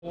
I'm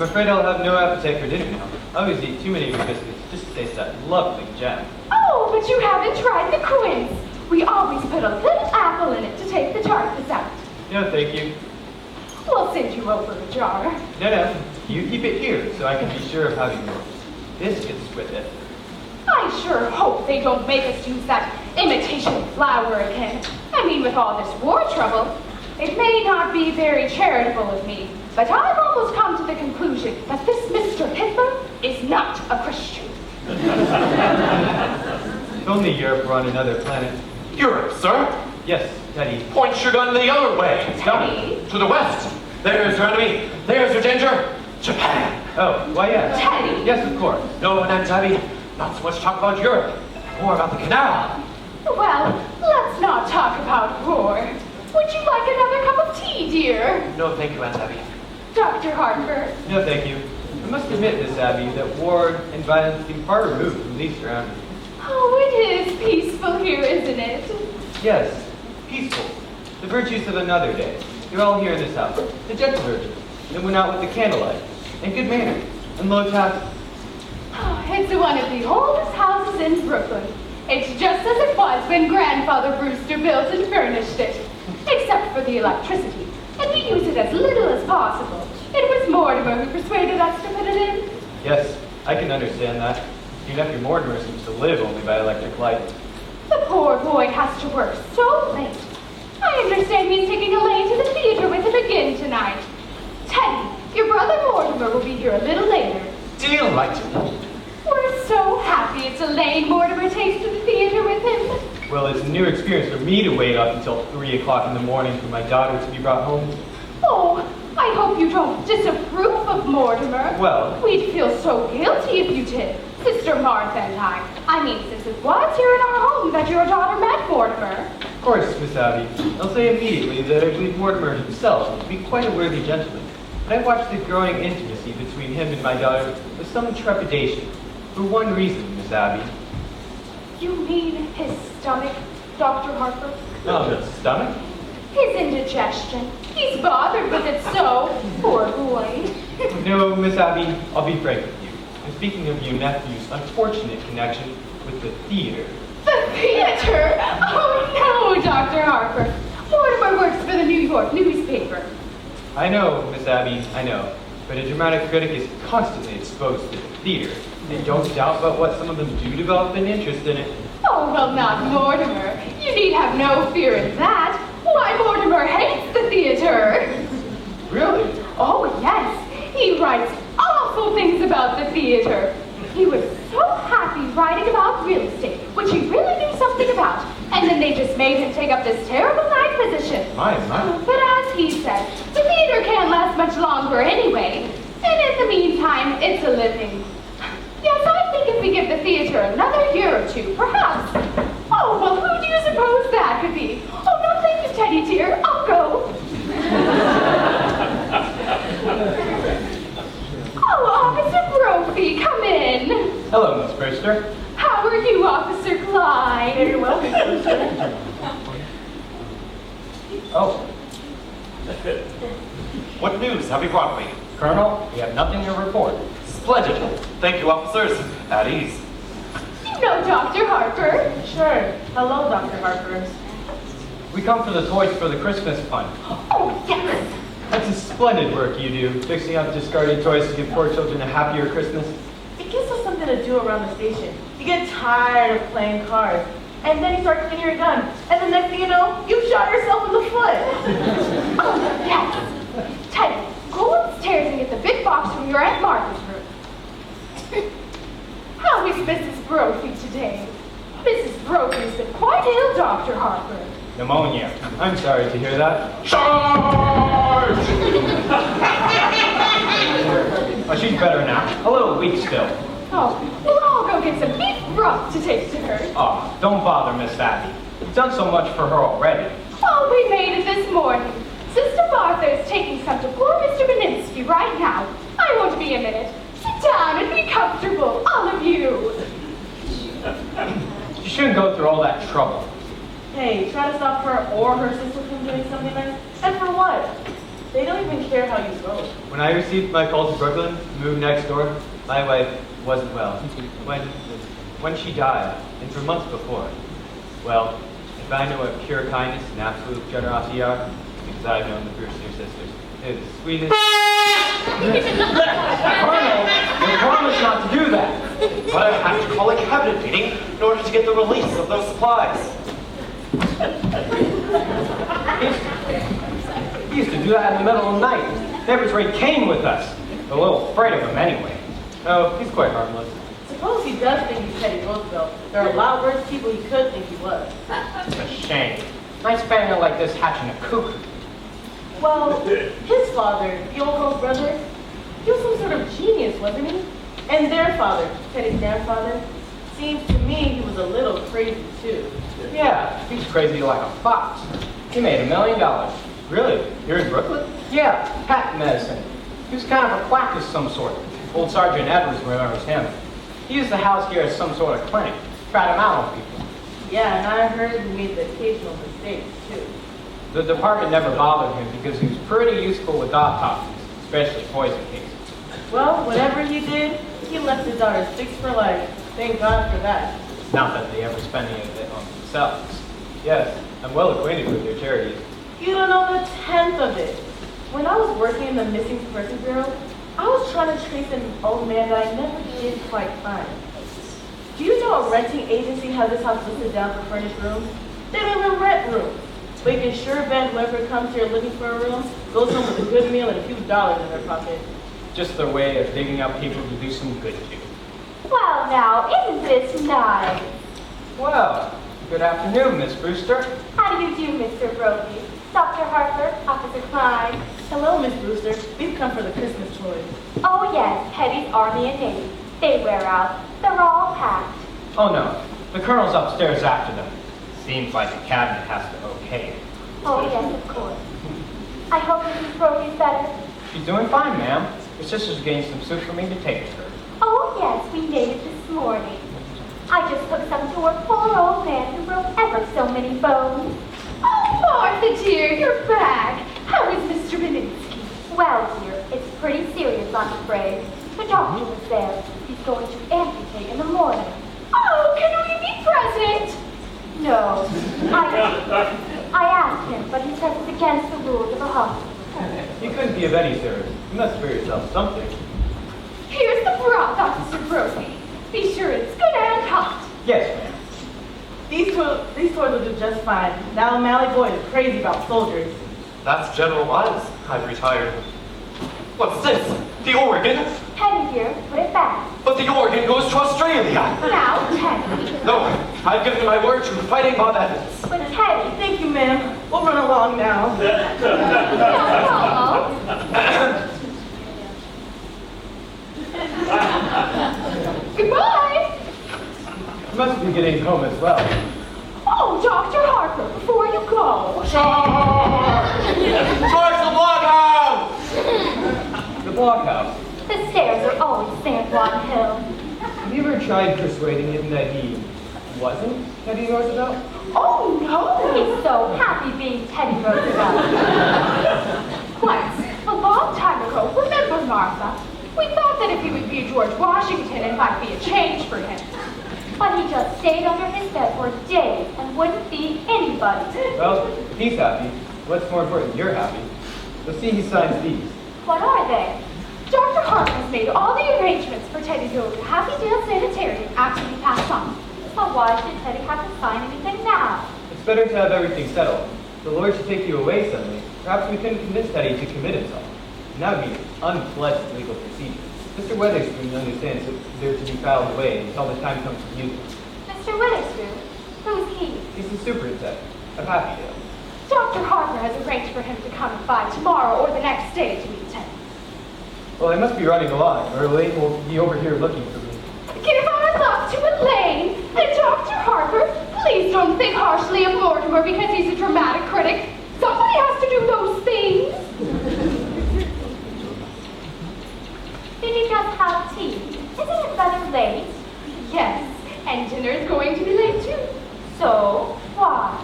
afraid I'll have no appetite for dinner now. I always eat too many of your biscuits just to taste that lovely jam. Oh, but you haven't tried the quince. We always put a little apple in it to take the tartness out. No, thank you. We'll send you over a jar. No. You keep it here so I can be sure of having your biscuits with it. I sure hope they don't make us use that imitation flour again. I mean, with all this war trouble, it may not be very charitable of me, but I've almost come to the conclusion that this Mr. Hitler is not a Christian. If only Europe were on another planet. Europe, sir? Yes, Teddy. Point your gun the other way. Teddy? To the west. There's your enemy. There's your danger. Japan. Oh, why yes. Teddy? Yes, of course. No, Nantabi. Not so much talk about Europe. More about the canal. Well, let's not talk about war. Would you like another cup of tea, dear? No, thank you, Aunt Abby. Dr. Harper? No, thank you. I must admit, Miss Abby, that war and violence seem far removed from these surroundings. Oh, it is peaceful here, isn't it? Yes, peaceful. The virtues of another day. You're all here in this house. The gentle virtues. That went out with the candlelight. And good manners. And low taxes. Oh, it's one of the oldest houses in Brooklyn. It's just as it was when Grandfather Brewster built and furnished it. Except for the electricity. And we use it as little as possible. It was Mortimer who persuaded us to put it in. Yes, I can understand that. Your nephew Mortimer seems to live only by electric light. The poor boy has to work so late. I understand he's taking Elaine to the theater with him again tonight. Teddy, your brother Mortimer will be here a little later. Delighted. We're so happy it's Elaine Mortimer takes to the theater with him. Well, it's a new experience for me to wait up until 3 o'clock in the morning for my daughter to be brought home. Oh, I hope you don't disapprove of Mortimer. Well, we'd feel so guilty if you did, Sister Martha and I. I mean, since it was here in our home that your daughter met Mortimer. Of course, Miss Abby. I'll say immediately that I believe Mortimer himself to be quite a worthy gentleman. But I watched the growing intimacy between him and my daughter with some trepidation. For one reason, Miss Abby. You mean his stomach, Dr. Harper? Oh, his stomach? His indigestion. He's bothered with it so. Poor boy. No, Miss Abby, I'll be frank with you. I'm speaking of your nephew's unfortunate connection with the theater. The theater? Oh, no, Dr. Harper. Mortimer works for the New York newspaper. I know, Miss Abby, I know. But a dramatic critic is constantly exposed to the theater. And don't doubt but what some of them do develop an interest in it. Oh, well, not Mortimer. You need have no fear in that. Why, Mortimer hates the theater. Really? Oh, yes. He writes awful things about the theater. He was so happy writing about real estate, which he really knew something about. And then they just made him take up this terrible night position. My. But as he said, the theater can't last much longer anyway. And in the meantime, it's a living. Yes, I think if we give the theater another year or two, perhaps. Oh, well, who do you suppose that could be? Oh, no, thank you, Teddy dear. I'll go. Brewster. How are you, Officer Clyde? Very well, Miss Brewster. Oh, What news have you brought me? Colonel, we have nothing to report. Splendid. Thank you, officers. At ease. You know Dr. Harper. Sure. Hello, Dr. Harper. We come for the toys for the Christmas fund. Oh, yes. That's a splendid work you do, fixing up discarded toys to give poor children a happier Christmas. It gives us something to do around the station. You get tired of playing cards, and then you start cleaning your gun, and the next thing you know, you shot yourself in the foot. Oh, yes. Teddy, go upstairs and get the big box from your Aunt Martha's room. How is Mrs. Brophy today? Mrs. Brophy's been quite ill, Dr. Harper. Pneumonia. I'm sorry to hear that. Charge! Oh, she's better now. A little weak still. Oh, well, I'll go get some beef broth to take to her. Oh, don't bother, Miss Abby. You've done so much for her already. Oh, we made it this morning. Sister Martha is taking some to poor Mr. Beninsky right now. I won't be a minute. Sit down and be comfortable, all of you. You shouldn't go through all that trouble. Hey, try to stop her or her sister from doing something nice, and for what? They don't even care how you vote. When I received my call to Brooklyn, moved next door, my wife wasn't well. When she died, and for months before. Well, if I know what pure kindness and absolute generosity are, because I've known the Brewster sisters. They're the sweetest. Colonel, you promised not to do that. But I have to call a cabinet meeting in order to get the release of those supplies. He used to do that in the middle of the night. Neighbors Ray came with us. A little afraid of him anyway. Oh, he's quite harmless. Suppose he does think he's Teddy Roosevelt. There are a lot worse people he could think he was. It's a shame. Nice family like this hatching a cuckoo. Well, his father, the old girl's brother, he was some sort of genius, wasn't he? And their father, Teddy's grandfather, seems to me he was a little crazy too. Yeah, he's crazy like a fox. He made $1 million. Really? Here in Brooklyn? Yeah, patent medicine. He was kind of a quack of some sort. Old Sergeant Edwards remembers him. He used the house here as some sort of clinic. Tried him out on people. Yeah, and I heard he made the occasional mistakes too. The department never bothered him because he was pretty useful with autopsies, especially poison cases. Well, whatever he did, he left his daughters fixed for life. Thank God for that. Not that they ever spent any of it on themselves. Yes, I'm well acquainted with their charities. You don't know the 10th of it. When I was working in the Missing Persons Bureau, I was trying to trace an old man that I never did quite find. Do you know a renting agency has this house listed down for furnished rooms? They don't even rent rooms. But you can sure bet whoever comes here looking for a room goes home with a good meal and a few dollars in their pocket. Just their way of digging up people to do some good to. Well, now, isn't this nice? Well, good afternoon, Miss Brewster. How do you do, Mr. Brophy? Dr. Harper, Officer Klein. Hello, Miss Brewster. We've come for the Christmas toys. Oh, yes, Teddy's Army and Navy. They wear out. They're all packed. Oh no, the Colonel's upstairs after them. Seems like the cabinet has to okay it. Oh, yes, of course. I hope Mrs. Brophy's better. She's doing fine, ma'am. Her sister's getting some soup for me to take to her. Oh, yes, we made it this morning. I just took some to a poor old man who broke ever so many bones. Oh, Martha, dear, you're back. How is Mr. Beninsky? Well, dear, it's pretty serious, I'm afraid. The doctor was there. He's going to amputate in the morning. Oh, can we be present? No. I asked him, but he says it's against the rules of the hospital. You couldn't be of any service. You must fear yourself something. Here's the broth, Officer Brophy. Be sure it's good and hot. Yes, ma'am. These toys will do just fine. That O'Malley boy is crazy about soldiers. That's General Miles. I've retired. What's this? The organ? Teddy, dear, put it back. But the organ goes to Australia. Now, Teddy. No, I've given my word to fighting Bob Evans. But Teddy, Thank you, ma'am. We'll run along now. no. Goodbye. You must be getting home as well. Oh, Dr. Harper, before you go. Charge! Towards the blockhouse! The blockhouse. The stairs are always San Juan Hill. you ever tried persuading him that he wasn't Teddy Roosevelt? Oh, no! He's so happy being Teddy Roosevelt. Once, a long time ago, remember, Martha? We thought that if he would be George Washington, it might be a change for him. But he just stayed under his bed for days and wouldn't be anybody. Well, if he's happy, what's more important, you're happy. You'll see he signs these. What are they? Dr. Hart has made all the arrangements for Teddy to go to Happydale Sanitarium after he passed on. But why should Teddy have to sign anything now? It's better to have everything settled. The Lord should take you away suddenly. Perhaps we couldn't convince Teddy to commit himself. And that would be an unpleasant legal procedure. Mr. Weatherspoon understands that they're to be filed away until the time comes to use them. Mr. Witherspoon? Who's he? He's the superintendent of Happydale. Dr. Harper has arranged for him to come by tomorrow or the next day to meet Teddy. Well, I must be running along, or Elaine will be over here looking for me. Give our love to Elaine and Dr. Harper. Please don't think harshly of Mortimer because he's a dramatic critic. Somebody has to do those things. Did you just have tea? Isn't it rather late? Yes, and dinner's going to be late too. So, why?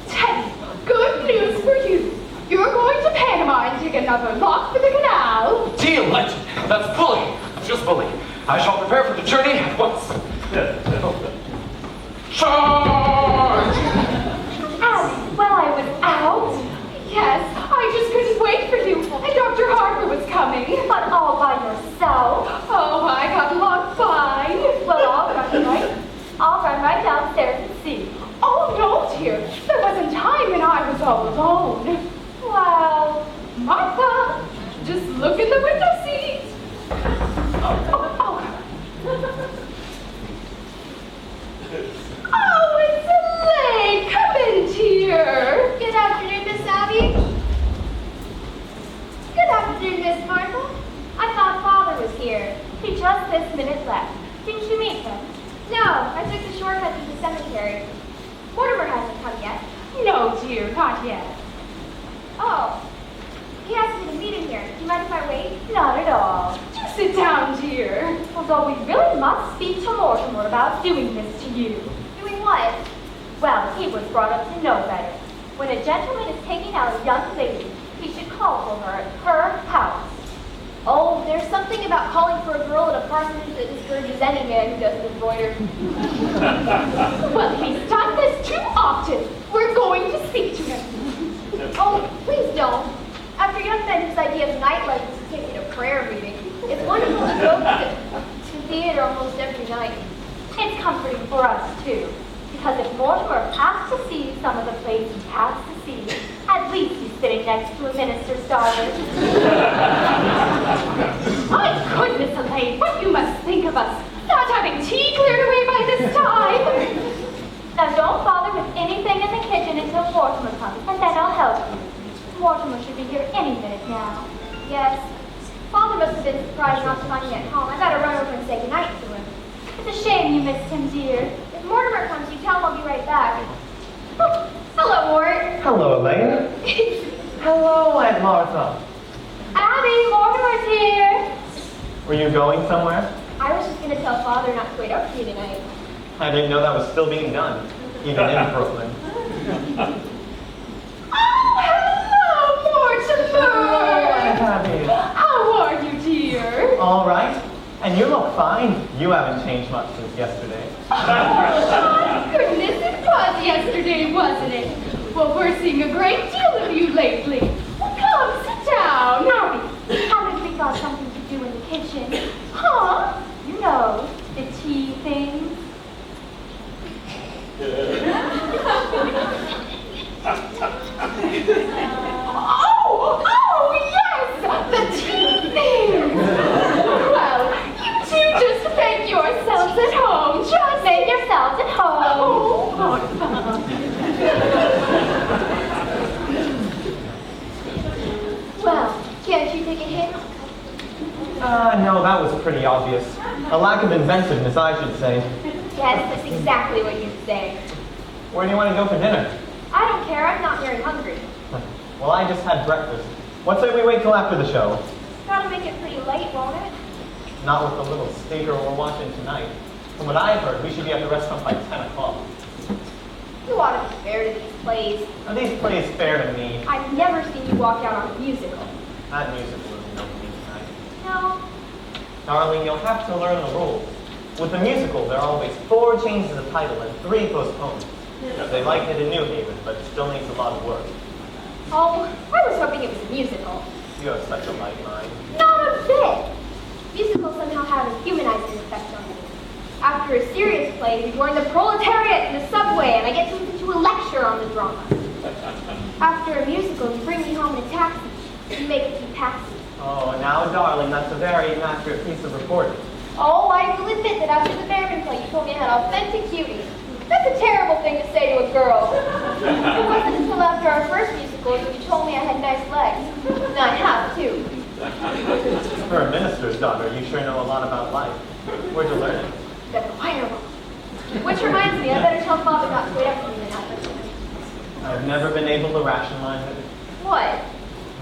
Teddy, good news for you. You're going to Panama and dig another lock for the canal. Tea and legend. That's bullying. Just bullying. I shall prepare for the journey at once. Charge! While I was out? Yes, I just couldn't wait for you. And Dr. Harper was coming. But all by yourself? Oh, I got along fine. Well, I'll run right downstairs and see. Oh, no, dear. There wasn't time and I was all alone. Well, Martha, just look in the window seat. Oh, it's Elaine. Come in, dear. good afternoon, Miss Abby. Good afternoon, Miss Martha. I thought Father was here. He just this minute left. Didn't you meet him? No, I took the shortcut to the cemetery. Mortimer hasn't come yet. No, dear, not yet. Oh, he asked me to meet him here. Do you mind if I wait? Not at all. Do sit down, dear. Although we really must speak to Mortimer about doing this to you. Doing what? Well, he was brought up to know better. When a gentleman is taking out a young lady, he should call for her at her house. Oh, there's something about calling for a girl at a parsonage that discourages any man who doesn't embroider. Well, he's done this too often. We're going to speak to him. Oh, please don't. After young men whose idea of nightlife is to take me to prayer meeting, it's wonderful to go to theater almost every night. It's comforting for us, too. Because if Mortimer has to see some of the plays he has to see, at least he's sitting next to a minister's daughter. My goodness, Elaine, what you must think of us. Not having tea cleared away by this time. Now don't bother with anything in the kitchen until Mortimer comes, and then I'll help you. Mortimer should be here any minute now. Yes. Father must have been surprised not to find me at home. I better run over and say goodnight to him. It's a shame you missed him, dear. If Mortimer comes, you tell him I'll be right back. Oh, hello, Mort. Hello, Elaine. Hello, Aunt Martha. Abby, Mortimer's here. Were you going somewhere? I was just going to tell Father not to wait up for you tonight. I didn't know that was still being done, even in Brooklyn. Oh, hello, Mortimer. Abby. How are you, dear? All right. And you look fine. You haven't changed much since yesterday. Oh, my goodness, it was yesterday, wasn't it? Well, we're seeing a great deal of you lately. Well, come, sit down. Abby, haven't we got something to do in the kitchen? Huh? You know, the tea things. Oh, yes, the tea thing. Well, you two just make yourselves at home. Just Make yourselves at home. Oh, Martha. Well, can't you take a hint? No, that was pretty obvious. A lack of inventiveness, I should say. Yes, that's exactly what you'd say. Where do you want to go for dinner? I don't care, I'm not very hungry. Well, I just had breakfast. What say we wait till after the show? That'll make it pretty late, won't it? Not with the little stinker we're watching tonight. From what I've heard, we should be at the restaurant by 10 o'clock. You ought to be fair to these plays. Are these plays fair to me? I've never seen you walk out on a musical. That musical isn't no for me tonight. No. Darling, you'll have to learn the rules. With the musical, there are always 4 changes of title and 3 postponements. They like it in New Haven, but it still needs a lot of work. Oh, I was hoping it was a musical. You have such a light mind. Not a bit. Musicals somehow have a humanizing effect on me. After a serious play, we join the proletariat in the subway, and I get to listen to a lecture on the drama. After a musical, you bring me home in a taxi. You make a few passes. Oh, now, darling, that's a very inaccurate piece of reporting. Oh, I will admit that after the Behrman play, you told me I had authentic beauty. That's a terrible thing to say to a girl. It wasn't until after our first musical that you told me I had nice legs. And I have, too. For a minister's daughter, you sure know a lot about life. Where'd you learn it? The choir ball. Which reminds me, I better tell Father not to wait up for me tonight. I've never been able to rationalize it. What?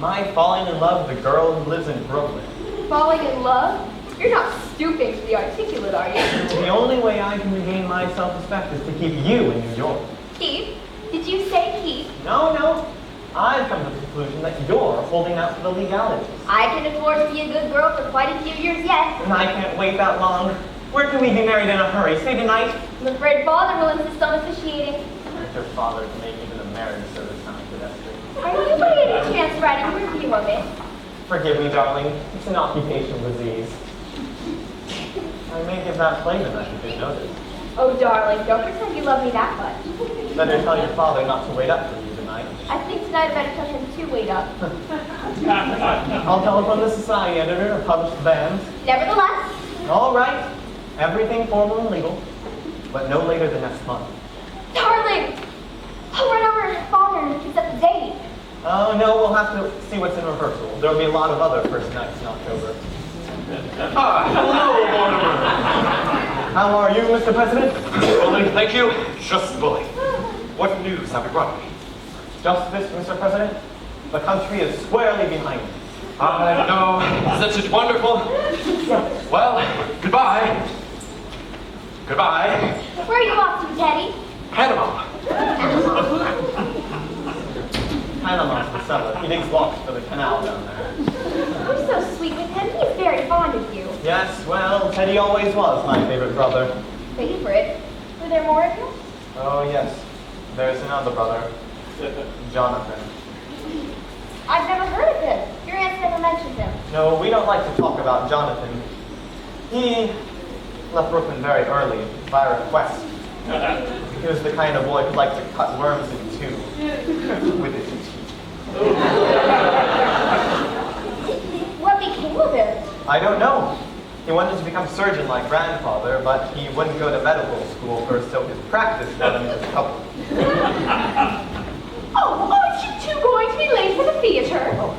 My falling in love with a girl who lives in Brooklyn. Falling in love? You're not stooping to be articulate, are you? The only way I can regain my self-respect is to keep you in New York. Keith? Did you say Keith? No. I've come to the conclusion that you're holding out for the legalities. I can afford to be a good girl for quite a few years yet. And I can't wait that long. Where can we be married in a hurry? Say tonight? I'm afraid Father will insist on officiating. If your father can make even a marriage service sound pedestrian. Are you by any chance writing a review of it? Forgive me, darling. It's an occupational disease. I may give that play tonight if you notice. Oh, darling, don't pretend you love me that much. Better tell your father not to wait up for you tonight. I think tonight I better tell him to wait up. I'll telephone the society editor to publish the band. Nevertheless, All right. Everything formal and legal, but no later than next month. darling, I'll run over to Father and fix up the date. Oh, no, we'll have to see what's in rehearsal. There'll be a lot of other first nights in October. Hello, Mortimer. How are you, Mr. President? Bully, thank you. Just bully. What news have you brought me? Just this, Mr. President. The country is squarely behind you. I know. Isn't it wonderful? Well, goodbye. Goodbye. Where are you off to, Teddy? Panama. Panama's the cellar. He digs locks for the canal down there. You're so sweet with him. He's very fond of you. Yes, well, Teddy always was my favorite brother. Favorite? Were there more of you? Oh, yes. There's another brother, Jonathan. I've never heard of him. Your aunt never mentioned him. No, we don't like to talk about Jonathan. He left Brooklyn very early, by request. He was the kind of boy who liked to cut worms in two with his teeth. What became of him? I don't know. He wanted to become surgeon like grandfather, but he wouldn't go to medical school first, so his practice got him into trouble. Oh, aren't you two going to be late for the theater? Oh,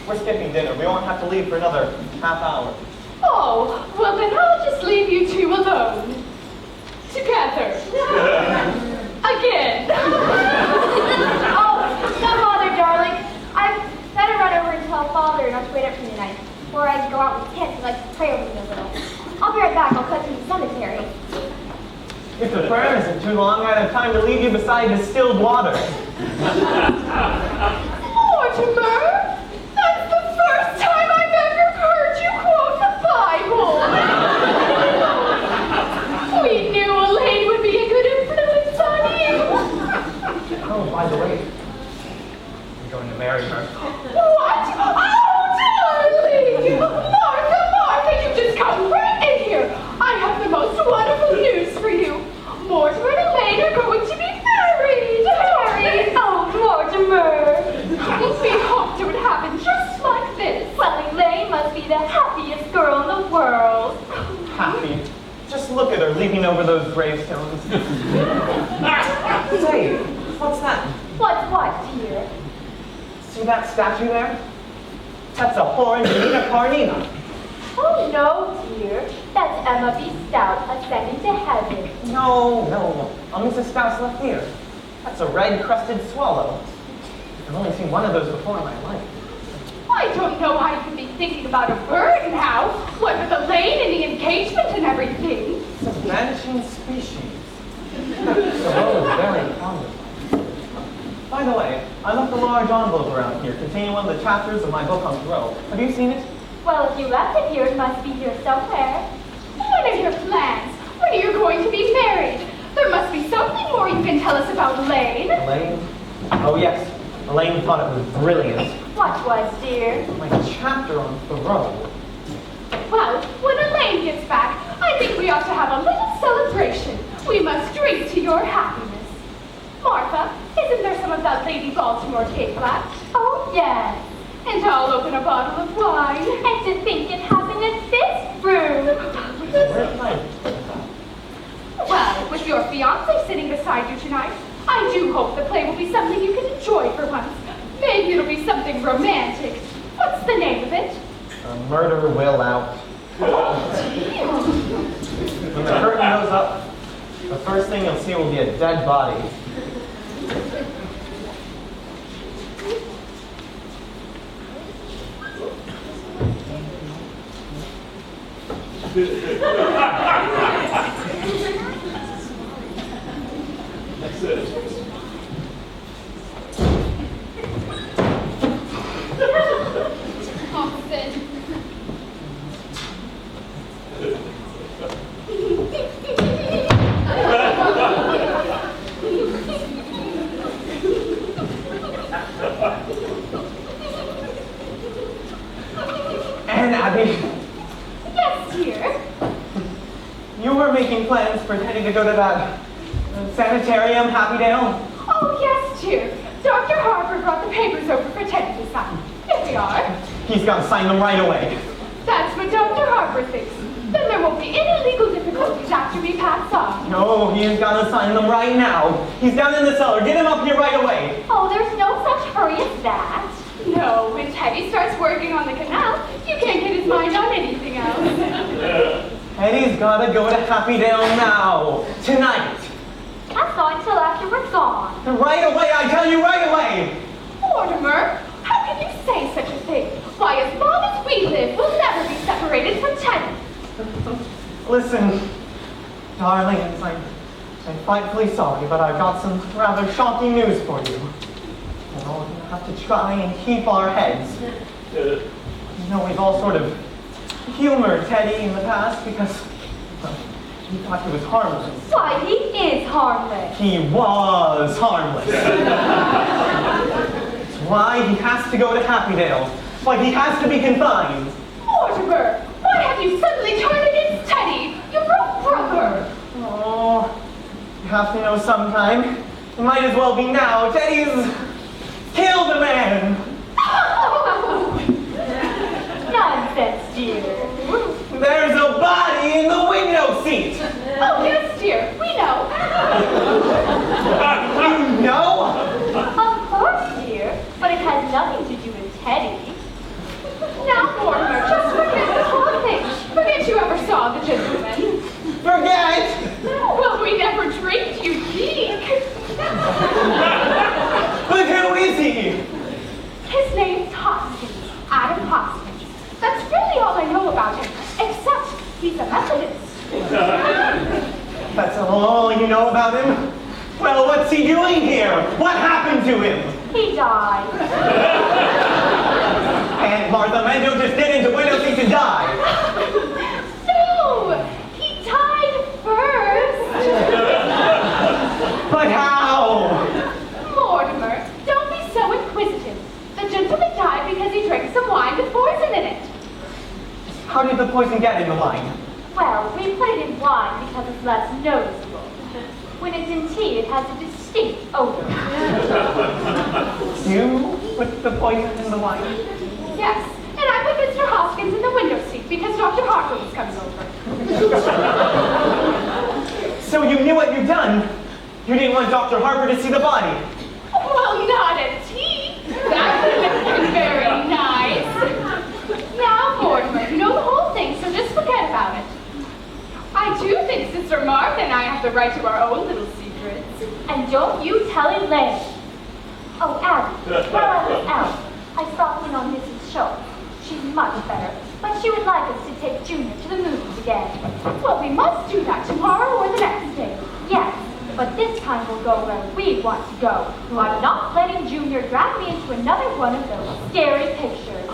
we're skipping dinner. We won't have to leave for another half hour. Oh, well then I'll just leave you two alone. Together. Again. Oh, no bother, darling. I'd better run over and tell Father not to wait up for me tonight, before I go out with Kent and like to pray over me a little. I'll be right back. I'll cut to the cemetery. If the prayer isn't too long, I'd have time to leave you beside distilled water. Mortimer, that's the first time I've ever heard you quote the Bible. We knew Elaine would be a good influence on you. Oh, by the way, I'm going to marry her. What? Oh, darling! Martha, you just come right in here. I have the most wonderful news for you. Mortimer and Elaine are going to be married. Married? Oh, Mortimer. We hoped it would happen just like this. Well, Elaine must be the happiest girl in the world. Happy. Just look at her leaning over those gravestones. Say, what's that? What's what, dear? See that statue there? That's a horned Nina Carnina. Oh, no, dear. That's Emma B. Stout ascending to heaven. No. Mrs. Stout's left ear. That's a red-crested swallow. I've only seen one of those before in my life. I don't know how you can be thinking about a bird now, what with Elaine and the engagement and everything. vanishing species. Thoreau is very fond of them. By the way, I left a large envelope around here containing one of the chapters of my book on Thoreau. Have you seen it? Well, if you left it here, it must be here somewhere. What are your plans? When are you going to be married? There must be something more you can tell us about Elaine. Elaine? Oh yes, Elaine thought it was brilliant. What was, dear? My chapter on Thoreau. Well, when Elaine gets back, I think we ought to have a little celebration. We must drink to your happiness. Martha, isn't there some of that Lady Baltimore cake left? Oh, yes. And I'll open a bottle of wine. And to think it happened in this room. Where did I put that? Well, with your fiancé sitting beside you tonight, I do hope the play will be something you can enjoy for once. Maybe it'll be something romantic. What's the name of it? Murder Will Out. When the curtain goes up, the first thing you'll see will be a dead body. That's it. And Abby, Yes, dear. you were making plans for Teddy to go to that sanitarium, Happydale? Oh, yes, dear. Dr. Harper brought the papers over for Teddy to sign. Here we are. He's got to sign them right away. That's what Dr. Harper thinks. Then there won't be any legal difficulties after we pass on. No, he's got to sign them right now. He's down in the cellar. Get him up here right away. Oh, there's no such hurry as that. No, when Teddy starts working on the canal, you can't get his mind on anything else. Teddy's got to go to Happydale now. Tonight. That's not until after we're gone. Right away, I tell you, right away. Mortimer, how can you say such a thing? Why, as long as we live, we'll never be separated from Teddy. Listen, darlings, I'm frightfully sorry, but I've got some rather shocking news for you. We're all going to have to try and keep our heads. You know, we've all sort of humored Teddy in the past because, well, he thought he was harmless. Why, he is harmless. He was harmless. That's why he has to go to Happydale. Why he has to be confined. Mortimer, why have you suddenly turned against Teddy? Your own brother. Oh, you have to know sometime. It might as well be now. Teddy's killed a man. Nonsense, dear. There's a body in the window seat. Oh, yes, dear, we know. You know? Of course, dear, but it has nothing to do with Teddy. Now, Mortimer, just forget the whole thing. Forget you ever saw the gentleman. Forget. Well, we never dreamed you'd geek. But who is he? His name's Hoskins, Adam Hoskins. That's really all I know about him, except he's a Methodist. That's all you know about him? Well, what's he doing here? What happened to him? He died. Aunt Martha Mendo just get into window seat to die. No, he died first. But how? Mortimer, don't be so inquisitive. The gentleman died because he drank some wine with poison in it. How did the poison get in the wine? Well, we put it in wine because it's less noticeable. When it's in tea, it has a distinct odor. You put the poison in the wine? Yes, and I put Mr. Hoskins in the window seat because Dr. Harper was coming over. So you knew what you'd done? You didn't want Dr. Harper to see the body? Well, not at tea. That would have been very nice. Now, Mortimer, you know the whole thing, so just forget about it. I do think Sister Martha and I have the right to our own little secrets. And don't you tell Elaine. Oh, Abby, while I was out, I stopped in on Mrs. Schultz. She's much better, but she would like us to take Junior to the movies again. Well, we must do that tomorrow or the next day. Yes, but this time we'll go where we want to go. I'm not letting Junior drag me into another one of those scary pictures.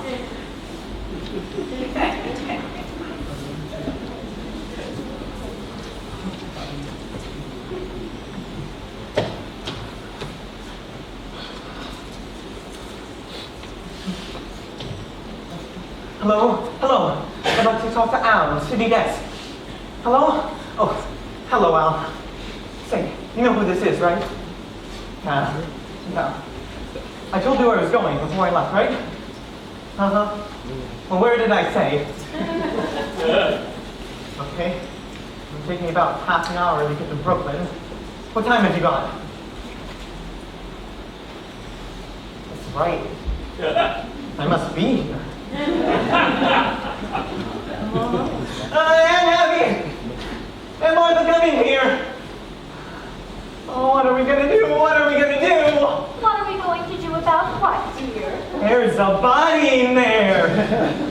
Hello? Hello? I'd like to talk to Al in city desk. Hello? Oh, hello, Al. Say, you know who this is, right? Yeah. I told you where I was going before I left, right? Uh-huh. Well, where did I say? Okay. It'll take me about half an hour to get to Brooklyn. What time have you got? That's right. I must be here. Aunt Abby! And Martha coming here! Oh, what are we gonna do? What are we gonna do? What are we going to do about what, dear? There's a body in there!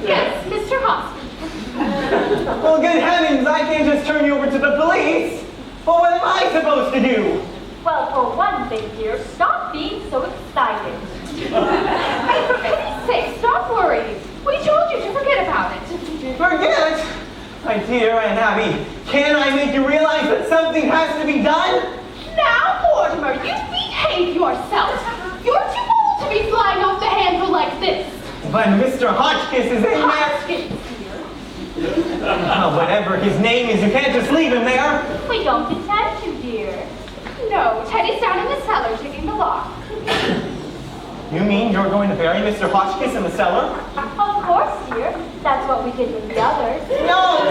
Yes, Mr. Hoskins. Well, good heavens, I can't just turn you over to the police! Well, what am I supposed to do? Well, for one thing, dear, stop being so excited. Hey, for pity's sake, stop worrying. We told you to forget about it. Forget? My dear Aunt Abby, can I make you realize that something has to be done? Now, Mortimer, you behave yourself. You're too old to be flying off the handle like this. But Mr. Hotchkiss is in there. Hoskins here. Well, whatever his name is, you can't just leave him there. We don't intend to, dear. No, Teddy's down in the cellar taking the lock. You mean you're going to bury Mr. Hotchkiss in the cellar? Of course, dear. That's what we did with the others. No!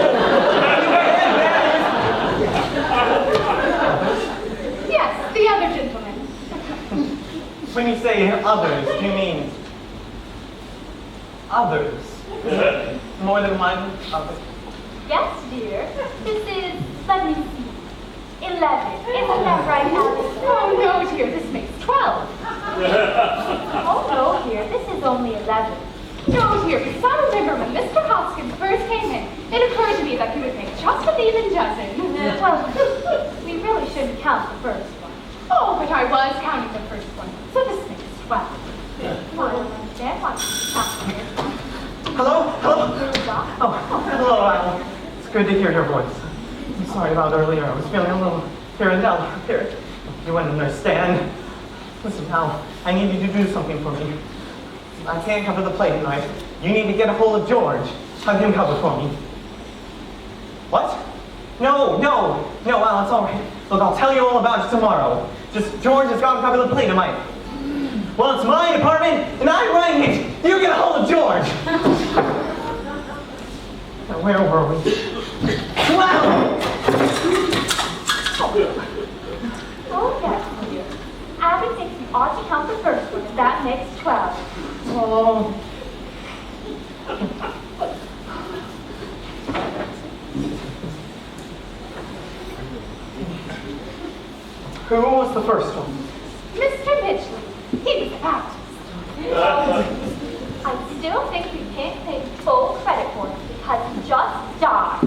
Yes, the other gentleman. When you say others, you mean others? More than one other? Yes, dear. This is, let me see, 11. Isn't that right, Alice? Oh, no, dear, this makes 12. Oh, no, dear. This is only 11. No, dear, because I remember when Mr. Hoskins first came in, it occurred to me that he would make just an even dozen. Well, we really shouldn't count the first one. Oh, but I was counting the first one, so this makes 12. I don't understand why you count the first one. Hello? Hello? Stop. Oh, hello, Al. It's good to hear your voice. I'm sorry about earlier. I was feeling a little here and down here. You wouldn't understand. Listen, Al, I need you to do something for me. I can't cover the play tonight. You need to get a hold of George. Have him cover for me. What? No, Al, it's all right. Look, I'll tell you all about it tomorrow. Just George has got to cover the play tonight. Well, it's my department, and I'm running it. You get a hold of George. Now, where were we? Wow! Oh, yes, dear. Abby thinks we ought to count the first one, and that makes 12. Oh. Who was the first one? Mr. Mitchell, he was the Baptist. I still think we can't take full credit for it because he just died.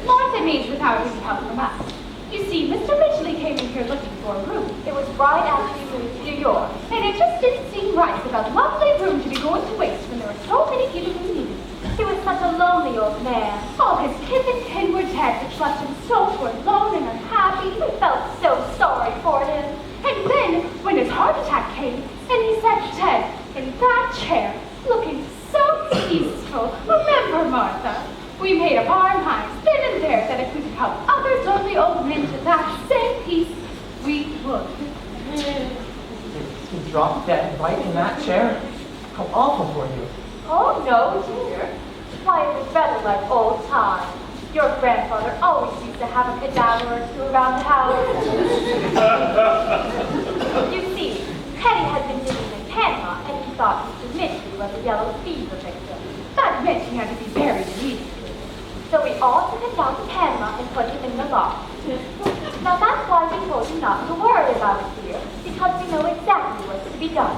Martha means without any help from us. You see, Mr. Mitchell came in here looking for a room. It was right after you moved to New York. And it just didn't seem right for that lovely room to be going to waste when there were so many people who needed it. He was such a lonely old man. All his kith and kin were dead, which left him so forlorn and unhappy. We felt so sorry for him. And then, when his heart attack came, and he sat dead in that chair, looking so peaceful. Remember, Martha? We made up our minds then and there that if we could help other lonely old men to that same peace, we would. He dropped dead right in that chair? How awful for you. Oh, no, dear. Why, it was rather like old times. Your grandfather always used to have a cadaver or two around the house. You see, Teddy had been living in Panama, and he thought Mr. Mitchell was a yellow fever victim. That meant he had to be buried immediately. So we all took him down to Panama and put him in the loft. Now that's why we told you not to worry about it, dear, because we know exactly what's to be done.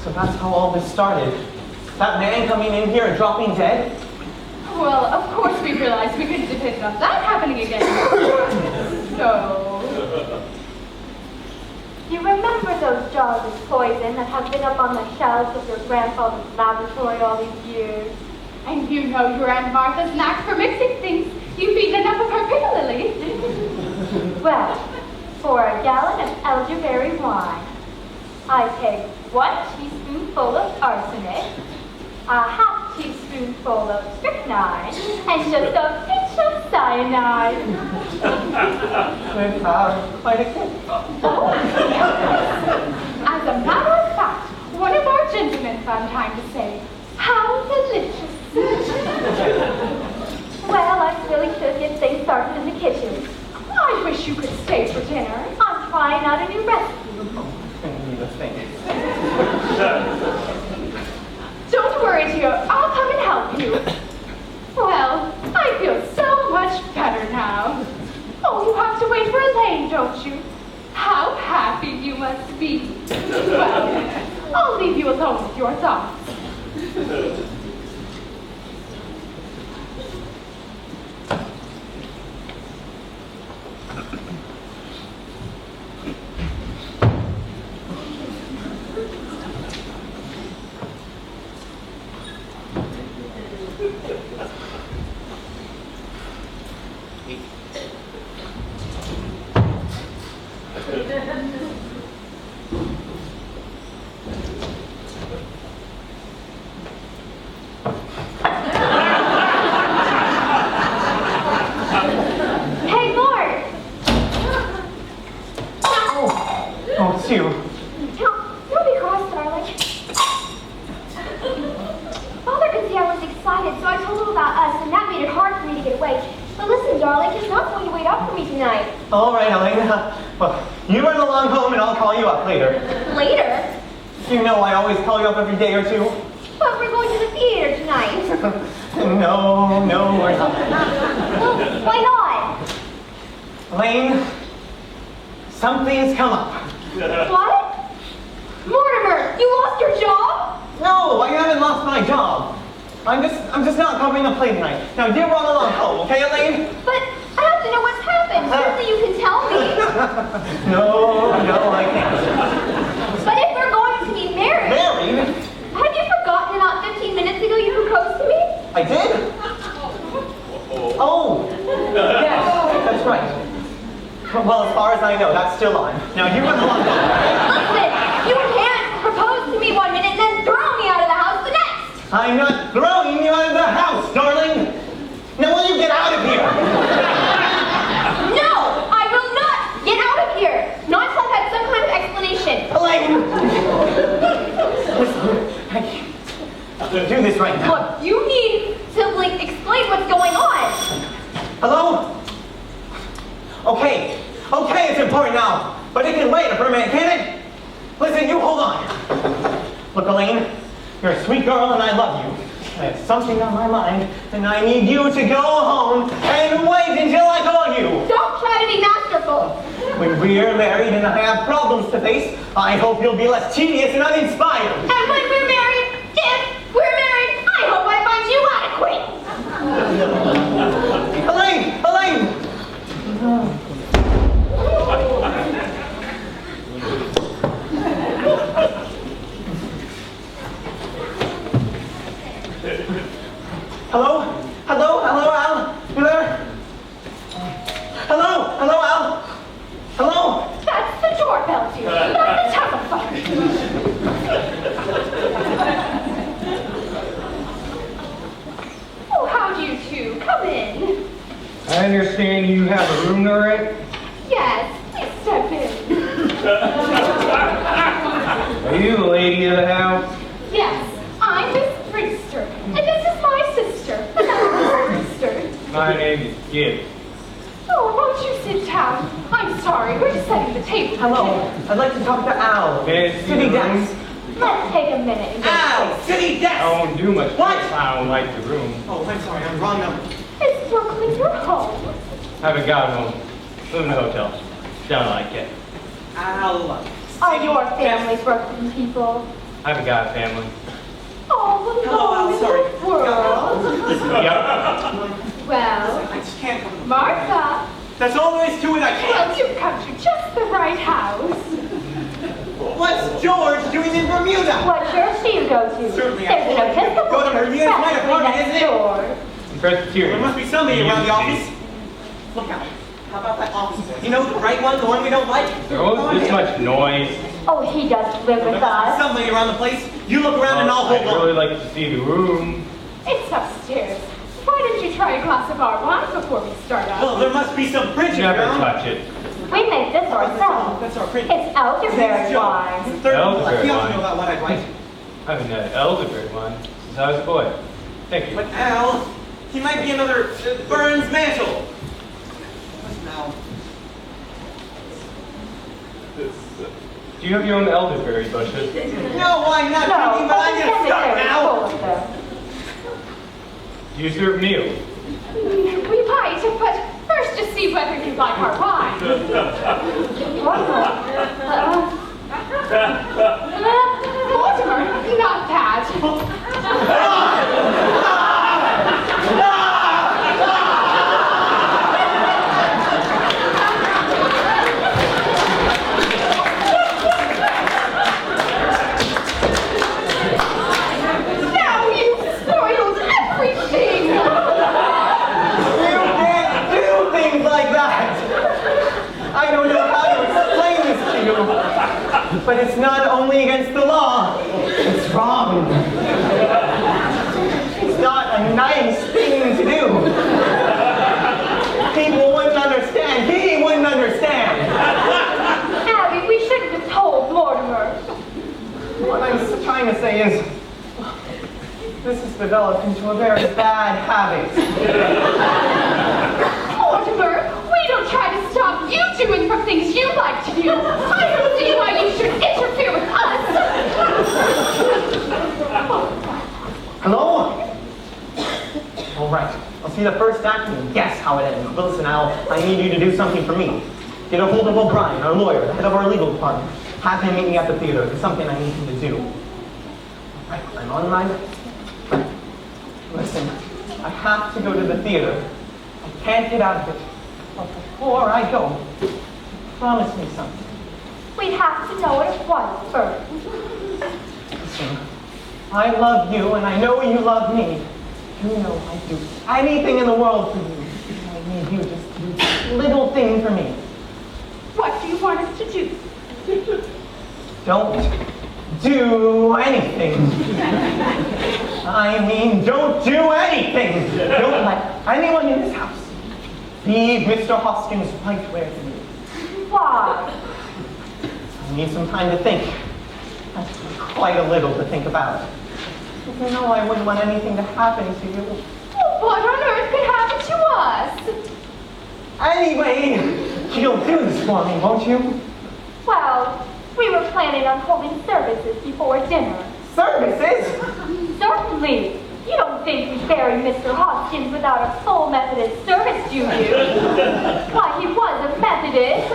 So that's how all this started. That man coming in here and dropping dead? well, of course we realized we couldn't depend on that happening again. So... You remember those jars of poison that have been up on the shelves of your grandfather's laboratory all these years? And you know your Aunt Martha's knack for mixing things. You've eaten enough of her particularly. Well, for a gallon of elderberry wine, I take 1 teaspoonful of arsenic, a half teaspoonful of strychnine, and just a pinch of cyanide. Quite a kick. As a matter of fact, one of our gentlemen found time to say, how delicious. Well, I really should get things started in the kitchen. I wish you could stay for dinner. I'm trying out a new recipe. Don't worry, dear. I'll come and help you. Well, I feel so much better now. Oh, you have to wait for Elaine, don't you? How happy you must be. Well, I'll leave you alone with your thoughts. All right, Elaine. Well, you run along home and I'll call you up later. Later? You know I always call you up every day or two. But we're going to the theater tonight. No, we're not. Well, why not? Elaine, something's come up. What? Mortimer, you lost your job? No, I haven't lost my job. I'm just not covering the play tonight. Now, you run along home, okay, Elaine? But I have to know what's happened. Surely you can tell me. No, I can't. But if we're going to be married... Married? Have you forgotten about 15 minutes ago you proposed to me? I did? Oh, yes, that's right. Well, as far as I know, that's still on. Now, you run along home. Listen, you can't propose to me one minute and then throw me out of the house the next. I'm not throwing you out of the house, darling. Now, will you get out of here? No, I will not get out of here. Not until I've had some kind of explanation. Elaine! Listen, I can't do this right now. Look, you need to, explain what's going on. Hello? Okay, it's important now. But it can wait for a minute, can it? Listen, you hold on. Look, Elaine, you're a sweet girl and I love you. I have something on my mind, and I need you to go home and wait until I call you. Don't try to be masterful. When we're married and I have problems to face, I hope you'll be less tedious and uninspired. And when we're married, if we're married, I hope I find you adequate. Elaine! Hello, Al? You there? Hello, Al? Hello? That's the doorbell, dear. Not the telephone. Oh, how do you two? Come in. I understand you have a room to rent? Yes, please step in. Are you the lady of the house? Yes, I'm Miss Brewster, and this is my sister, another Miss Brewster. My name is Gibbs. Oh, won't you sit down? I'm sorry, we're just setting the table. Hello, I'd like to talk to Al. May I see City the room? desk. Let's take a minute and get Al, city I desk! won't do much. What? I don't like the room. Oh, I'm sorry, I'm wrong number. Is Brooklyn your home? Haven't got home. Live in a hotel. Down like it. Al. Are your family Brooklyn people? Haven't got a family. Oh, Hello, Al, sorry. world. Yep. Well, I just can't come to the Martha, That's all there is to it, I can't. well, you've come to just the right house. What's George doing in Bermuda? What church do you go to? Certainly, I There's an told you. Episcopal Go to church Bermuda's my practically apartment, next isn't it? door. Presbyterian. There must be somebody around the office. Easy. Look out. How about that office boy? You know, the right one, the one we don't like? There always this much noise. Oh, he doesn't live There with must be us. somebody around the place. You look around and I'll hold I'd on. really like to see the room. It's upstairs. Why don't you try a glass of our wine before we start out? Well, there must be some printing Never around. touch it. We make this ourselves. That's our print. It's elderberry wine. Elderberry He ought to wine. know about what I'd write. I haven't had elderberry wine since I was a boy. Thank you. But Al, he might be another Burns Mantle. What's Al? Do you have your own elderberry bushes? No, I'm not No, drinking, but but I'm the gonna start cemetery is now. full of them. Do you serve meals? We might, but first just see whether you like our wine. Mortimer, not that. Now you've spoiled everything. You can't do things like that! I don't know how to explain this to you, but it's not only against the law, it's wrong. It's not a nice thing to do. People wouldn't understand. He wouldn't understand. Abby, we shouldn't have told Mortimer. What I'm trying to say is, this has developed into a very bad habit. Mortimer, we don't try to stop you doing from things you like to do. I don't see why you should interfere with us. Hello? All right. I'll see the first act and guess how it ends. But listen, Al, I need you to do something for me. Get a hold of O'Brien, our lawyer, the head of our legal department. Have him meet me at the theater. There's something I need him to do. All right, I'm on my way. Listen, I have to go to the theater. I can't get out of it. But before I go, promise me something. We'd have to know it at once first. Listen, I love you and I know you love me. You know I'd do anything in the world for you. I need you just to do this little thing for me. What do you want us to do? Don't do anything. I mean, don't do anything. Don't let anyone in this house leave Mr. Hoskins right where he is. Why? I need some time to think. That's quite a little to think about. Because you know I wouldn't want anything to happen to you. Well, what on earth could happen to us? Anyway, you'll do this for me, won't you? Well, we were planning on holding services before dinner. Services? Certainly. You don't think we bury Mr. Hoskins without a full Methodist service, do you? Why, he was a Methodist.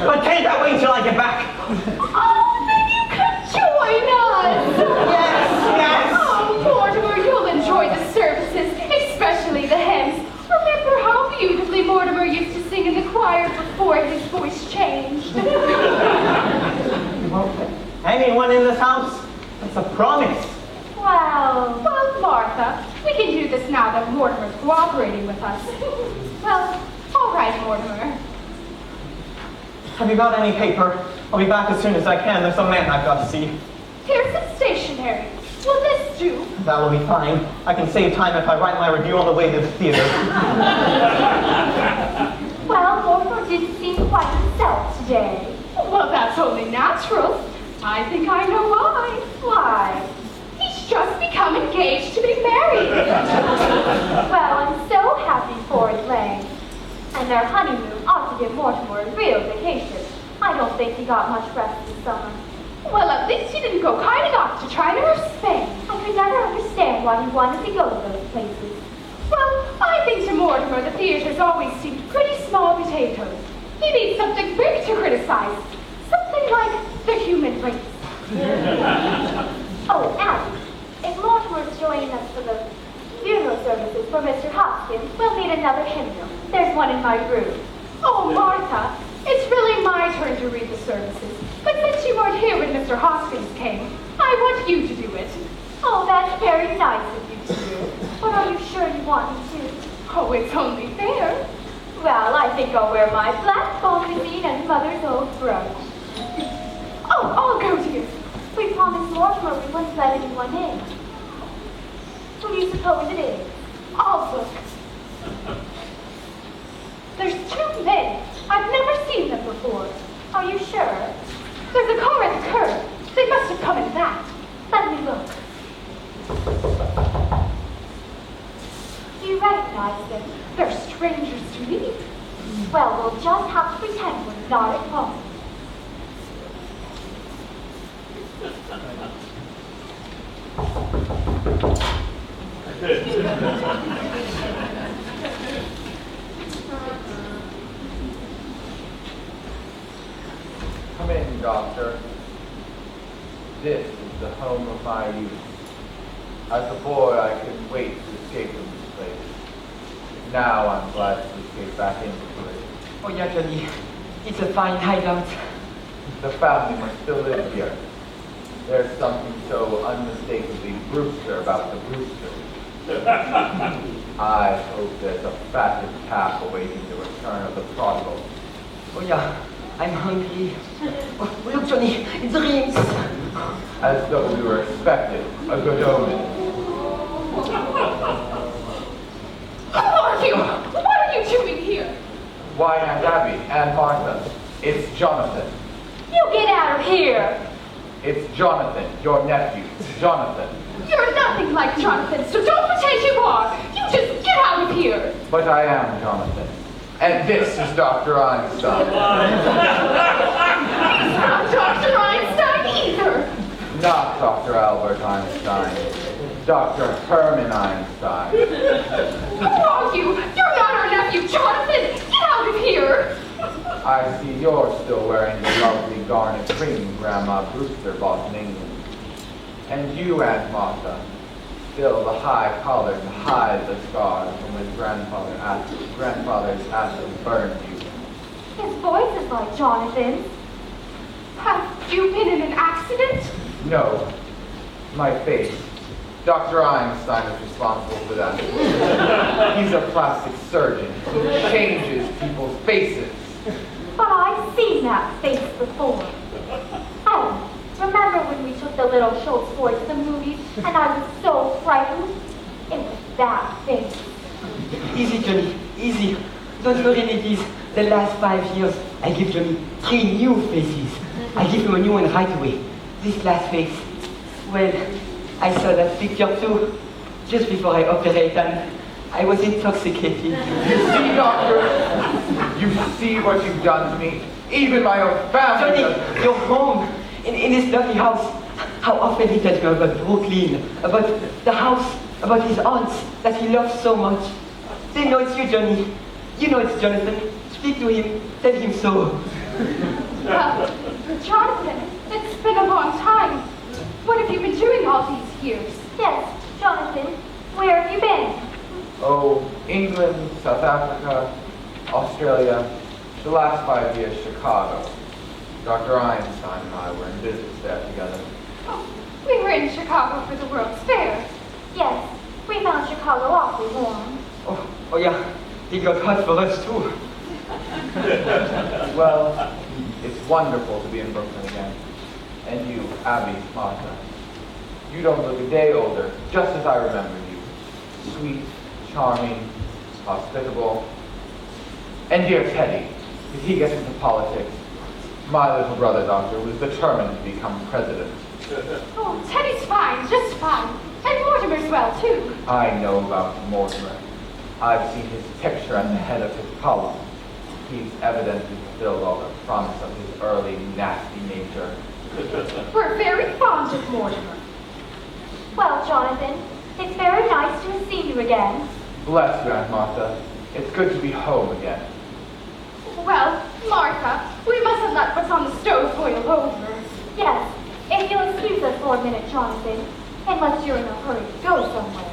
But can't I wait till I get back? Oh, then you could join us. Yes. Oh, Mortimer, you'll enjoy the services, especially the hymns. Remember how beautifully Mortimer used to sing in the choir before his voice changed. You won't let anyone in this house? That's a promise. Well, Martha, we can do this now that Mortimer's cooperating with us. Well, all right, Mortimer. Have you got any paper? I'll be back as soon as I can. There's some man I've got to see. Here's some stationery. Will this do? That will be fine. I can save time if I write my review on the way to the theater. Well, Mortimer didn't seem quite himself today. Well, that's only natural. I think I know why. Why? He's just become engaged to be married. Well, I'm so happy for Elaine. And their honeymoon ought to give Mortimer a real vacation. I don't think he got much rest this summer. Well, at least he didn't go kiting off to China or Spain. I could never understand why he wanted to go to those places. Well, I think to Mortimer the theaters always seemed pretty small potatoes. He needs something big to criticize. Something like the human race. Oh, Abby, if Mortimer's joining us for the funeral services for Mr. Hopkins, Hoskins, we'll need another hymnal. There's one in my room. Oh, Martha, it's really my turn to read the services. But since you weren't here when Mr. Hoskins came, I want you to do it. Oh, that's very nice of you to do. But are you sure you want me to? Oh, it's only fair. Well, I think I'll wear my black bombazine and Mother's old brooch. Oh, I'll go, dear. We promised Mortimer we wouldn't let anyone in. Who do you suppose it is? I'll look. There's two men. I've never seen them before. Are you sure? There's a car at the curb. They must have come in that. Let me look. Do you recognize them? They're strangers to me. Well, we'll just have to pretend we're not at home. Come in, Doctor. This is the home of my youth. As a boy, I couldn't wait to escape from this place. Now I'm glad to escape back into it. Oh yeah, Johnny. It's a fine hideout. The family must still live here. There's something so unmistakably Brewster about the Brewsters. I hope there's a fatted calf awaiting the return of the prodigal. Oh yeah, I'm hungry. Oh, look, Johnny, it rains. As though we were expected, a good omen. Who are you? What are you doing here? Why, Aunt Abby and Martha, it's Jonathan. You get out of here! It's Jonathan, your nephew, Jonathan. You're nothing like Jonathan, so don't pretend you are. You just get out of here. But I am Jonathan. And this is Dr. Einstein. He's not Dr. Einstein either. Not Dr. Albert Einstein. Dr. Herman Einstein. Who are you? You're not our nephew, Jonathan. Get out of here. I see you're still wearing the lovely garnet cream Grandma Brewster bought in England. And you, Aunt Martha, still the high collar to hide the scars from when grandfather's ashes burned you. His voice is like Jonathan's. Have you been in an accident? No, my face. Dr. Einstein is responsible for that. He's a plastic surgeon. He changes people's faces. But I've seen that face before. Oh, remember when we took the little Schultz boy to the movies and I was so frightened? It was that face. Easy, Johnny, easy. Don't worry, ladies. The last 5 years, I give Johnny 3 new faces. I give him a new one right away. This last face, well, I saw that picture too, just before I operated, and I was intoxicated. You see, Doctor? You see what you've done to me? Even my own family. Johnny, you're home, in this lovely house. How often he tells me about Brooklyn, about the house, about his aunts that he loves so much. They know it's you, Johnny. You know it's Jonathan. Speak to him, tell him so. Well, Jonathan, it's been a long time. What have you been doing all these years? Yes, Jonathan, where have you been? Oh, England, South Africa, Australia, the last 5 years, Chicago. Dr. Einstein and I were in business there together. Oh, we were in Chicago for the World's Fair. Yes, we found Chicago awfully warm. Oh yeah, it got hot for us too. Well, it's wonderful to be in Brooklyn again. And you, Abby, Martha, you don't look a day older, just as I remember you. Sweet, charming, hospitable. And dear Teddy, if he gets into politics, my little brother, Doctor, was determined to become president. Oh, Teddy's fine, just fine. And Mortimer's well, too. I know about Mortimer. I've seen his picture at the head of his column. He's evidently fulfilled all the promise of his early, nasty nature. We're very fond of Mortimer. Well, Jonathan, it's very nice to have seen you again. Bless you, Aunt Martha. It's good to be home again. Well, Martha, we mustn't let what's on the stove boil over. Yes, if you'll excuse us for a minute, Jonathan, unless you're in a hurry to go somewhere.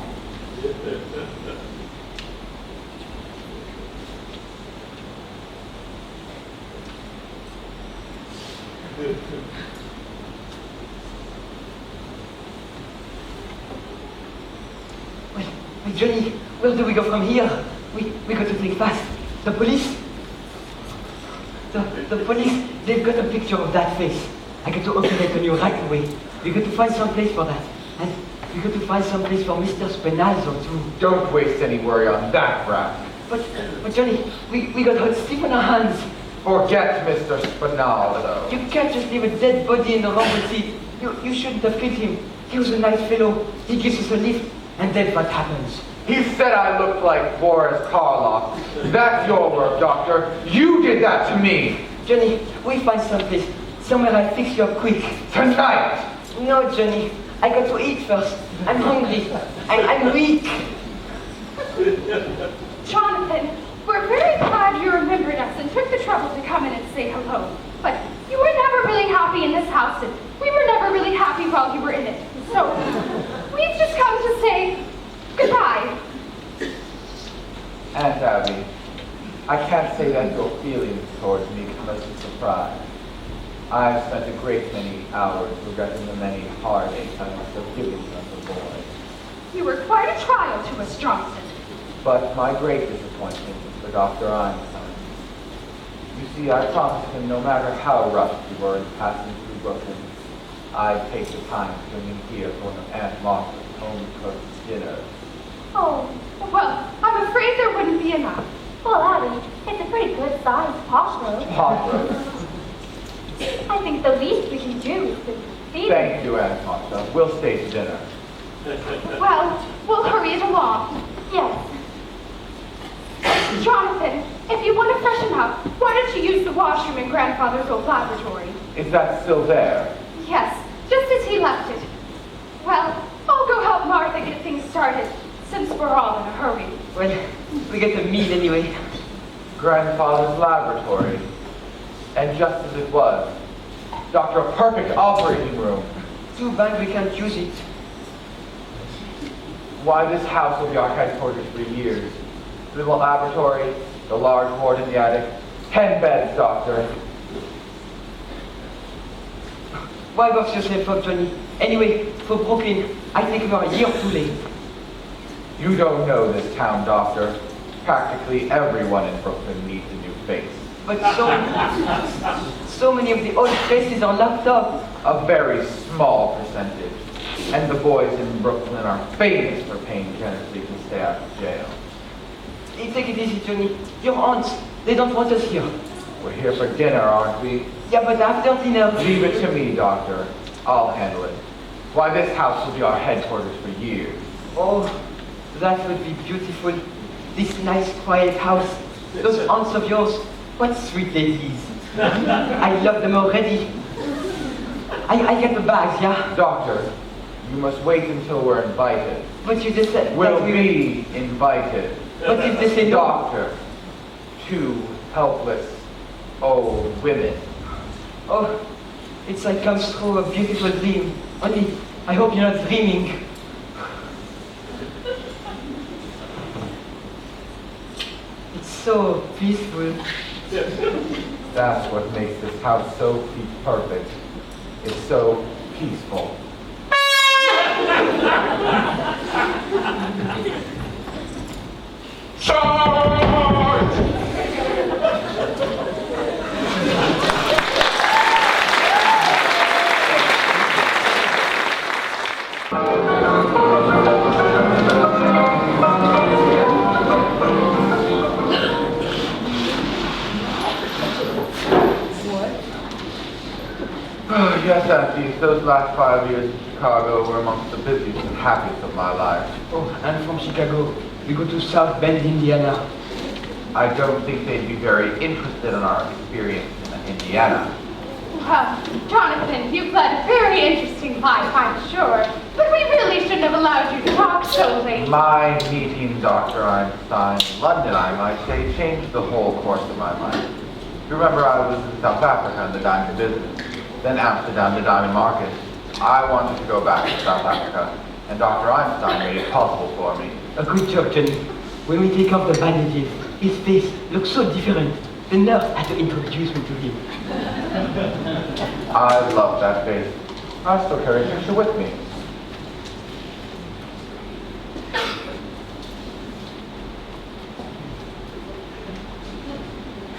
Well, Johnny, where do we go from here? We got to think fast. The police? The police, they've got a picture of that face. I got to operate on you right away. We got to find some place for that. And we got to find some place for Mr. Spinazzo too. Don't waste any worry on that brat. But Johnny, we got hot stiff on our hands. Forget Mr. Spinazzo. You can't just leave a dead body in the rumble seat. You shouldn't have killed him. He was a nice fellow. He gives us a lift. And then what happens? He said I looked like Boris Karloff. That's your work, doctor. You did that to me. Johnny, we find some place. Somewhere I fix you up quick. Tonight. No, Johnny. I got to eat first. I'm hungry. I'm weak. Jonathan, we're very glad you remembered us and took the trouble to come in and say hello. But you were never really happy in this house, and we were never really happy while you were in it. So, we've just come to say goodbye. Aunt Abby, I can't say that your feelings towards me come as a surprise. I've spent a great many hours regretting the many heartaches I must have given you as a boy. You were quite a trial to us, Johnson. But my great disappointment is for Dr. Einstein. You see, I promised him no matter how rough we were in passing through Brooklyn, I'd take the time to bring him here for one of Aunt Martha's home-cooked dinners. Oh, well, I'm afraid there wouldn't be enough. Well, Abby, it's a pretty good-sized posh roast. Pot roast. I think the least we can do is to feed Thank you, Aunt Martha. We'll stay to dinner. Well, we'll hurry it along. Yes. Jonathan, if you want to freshen up, why don't you use the washroom in Grandfather's old laboratory? Is that still there? Yes, just as he left it. Well, I'll go help Martha get things started, since we're all in a hurry. Well, we get the meat anyway. Grandfather's laboratory. And just as it was, Doctor, a perfect operating room. Too bad we can't use it. Why, this house will be our headquarters for years. The little laboratory, the large ward in the attic, 10 beds, Doctor. Why box yourself up, Johnny? Anyway, for Brooklyn, I think we're a year too late. You don't know this town, Doctor. Practically everyone in Brooklyn needs a new face. But so many of the old faces are locked up. A very small percentage. And the boys in Brooklyn are famous for paying generously to stay out of jail. Hey, take it easy, Johnny. Your aunts, they don't want us here. We're here for dinner, aren't we? Yeah, but after dinner... Leave it to me, Doctor. I'll handle it. Why, this house will be our headquarters for years. Oh, that would be beautiful. This nice, quiet house. Those aunts of yours, what sweet ladies. I love them already. I get the bags, yeah? Doctor, you must wait until we're invited. But you just said... We'll that we be invited. But if they say no... Doctor, two helpless old women. Oh, it's like comes through a beautiful dream. Only, I hope you're not dreaming. It's so peaceful. That's what makes this house so perfect. It's so peaceful. Charge! Yes, Auntie, those last 5 years in Chicago were amongst the busiest and happiest of my life. Oh, and from Chicago, we go to South Bend, Indiana. I don't think they'd be very interested in our experience in Indiana. Well, Jonathan, you've led a very interesting life, I'm sure. But we really shouldn't have allowed you to talk so late. My meeting Dr. Einstein in London, I might say, changed the whole course of my life. You remember I was in South Africa in the diamond business, then Amsterdam, the diamond market. I wanted to go back to South Africa, and Dr. Einstein made it possible for me. A good job, Johnny. When we take off the bandages, his face looks so different. The nurse had to introduce me to him. I love that face. I still carry a picture with me.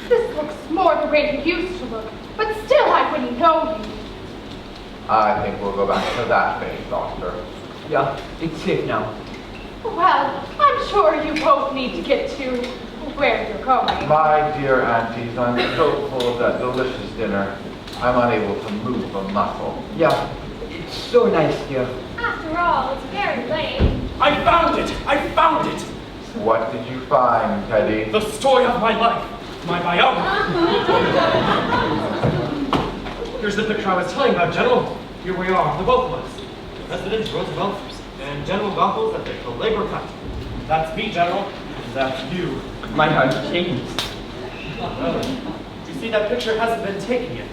This looks more the way it used to look, but still I wouldn't know you. I think we'll go back to that face, Doctor. Yeah, it's safe now. Well, I'm sure you both need to get to where you're going. My dear aunties, I'm so full of that delicious dinner, I'm unable to move a muscle. Yeah, it's so nice here. After all, it's very late. I found it! I found it! What did you find, Teddy? The story of my life. My biography. Here's the picture I was telling about, General. Here we are, the both of us. President Roosevelt and General Goggles at the Labor Cut. That's me, General. And that's you. My heart changes. Well, you see, that picture hasn't been taken yet.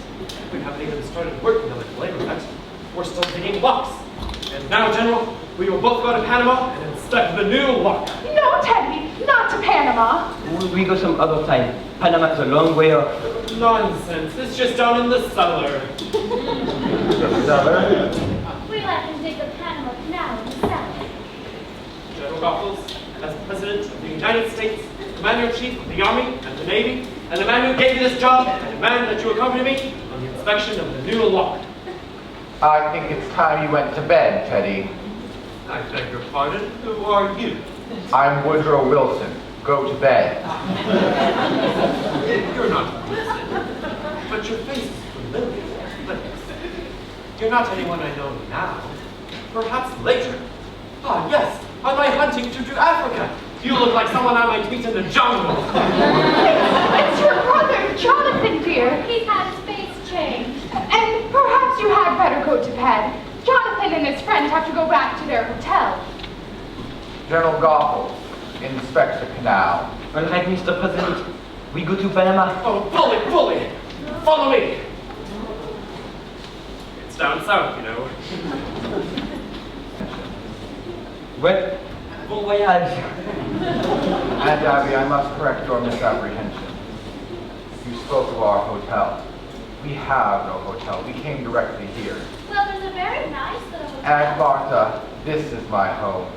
We haven't even started working on the Labor Cut. We're still digging blocks. And now, General, we will both go to Panama and inspect the new lock. No, Teddy, not to Panama. We go some other time. Panama's a long way off. Nonsense. It's just down in the cellar. The cellar? We let him dig the Panama Canal in the cellar. General Goggles, as President of the United States, Commander-in-Chief of the Army and the Navy, and the man who gave you this job, I demand that you accompany me on the inspection of the new lock. I think it's time you went to bed, Teddy. I beg your pardon. Who are you? I'm Woodrow Wilson. Go to bed. You're not Wilson, but your face is familiar. You're not anyone I know now. Perhaps later. Ah, yes, on my hunting trip to Africa. You look like someone I might meet in the jungle. It's your brother, Jonathan, dear. He's had his face changed. And perhaps you had better go to bed. Jonathan and his friend have to go back to their hotel. General Goggles, inspect the canal. All right, Mr. President. We go to Panama. Oh, bully! Follow me! It's down south, you know. Well, bon voyage. And Abby, I must correct your misapprehension. You spoke of our hotel. We have no hotel. We came directly here. Well, there's a very nice little hotel. And Martha, this is my home.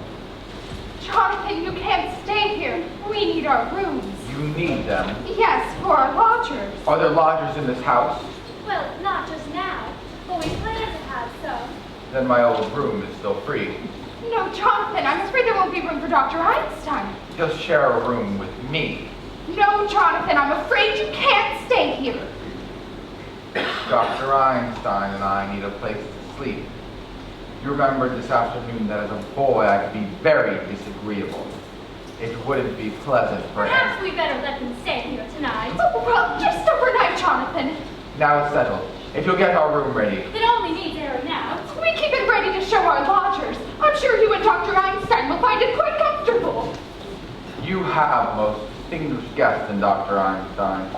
Jonathan, you can't stay here. We need our rooms. You need them. Yes, for our lodgers. Are there lodgers in this house? Well, not just now, but we plan to have some. Then my old room is still free. No, Jonathan, I'm afraid there won't be room for Dr. Einstein. Just share a room with me. No, Jonathan, I'm afraid you can't stay here. Dr. Einstein and I need a place to sleep. You remembered this afternoon that as a boy I could be very disagreeable. It wouldn't be pleasant for Perhaps him. we better let them stay here tonight. Oh, well, just overnight, Jonathan. Now it's settled. If you'll get our room ready. It only needs airing out. We keep it ready to show our lodgers. I'm sure you and Dr. Einstein will find it quite comfortable. You have a most distinguished guest in Dr. Einstein.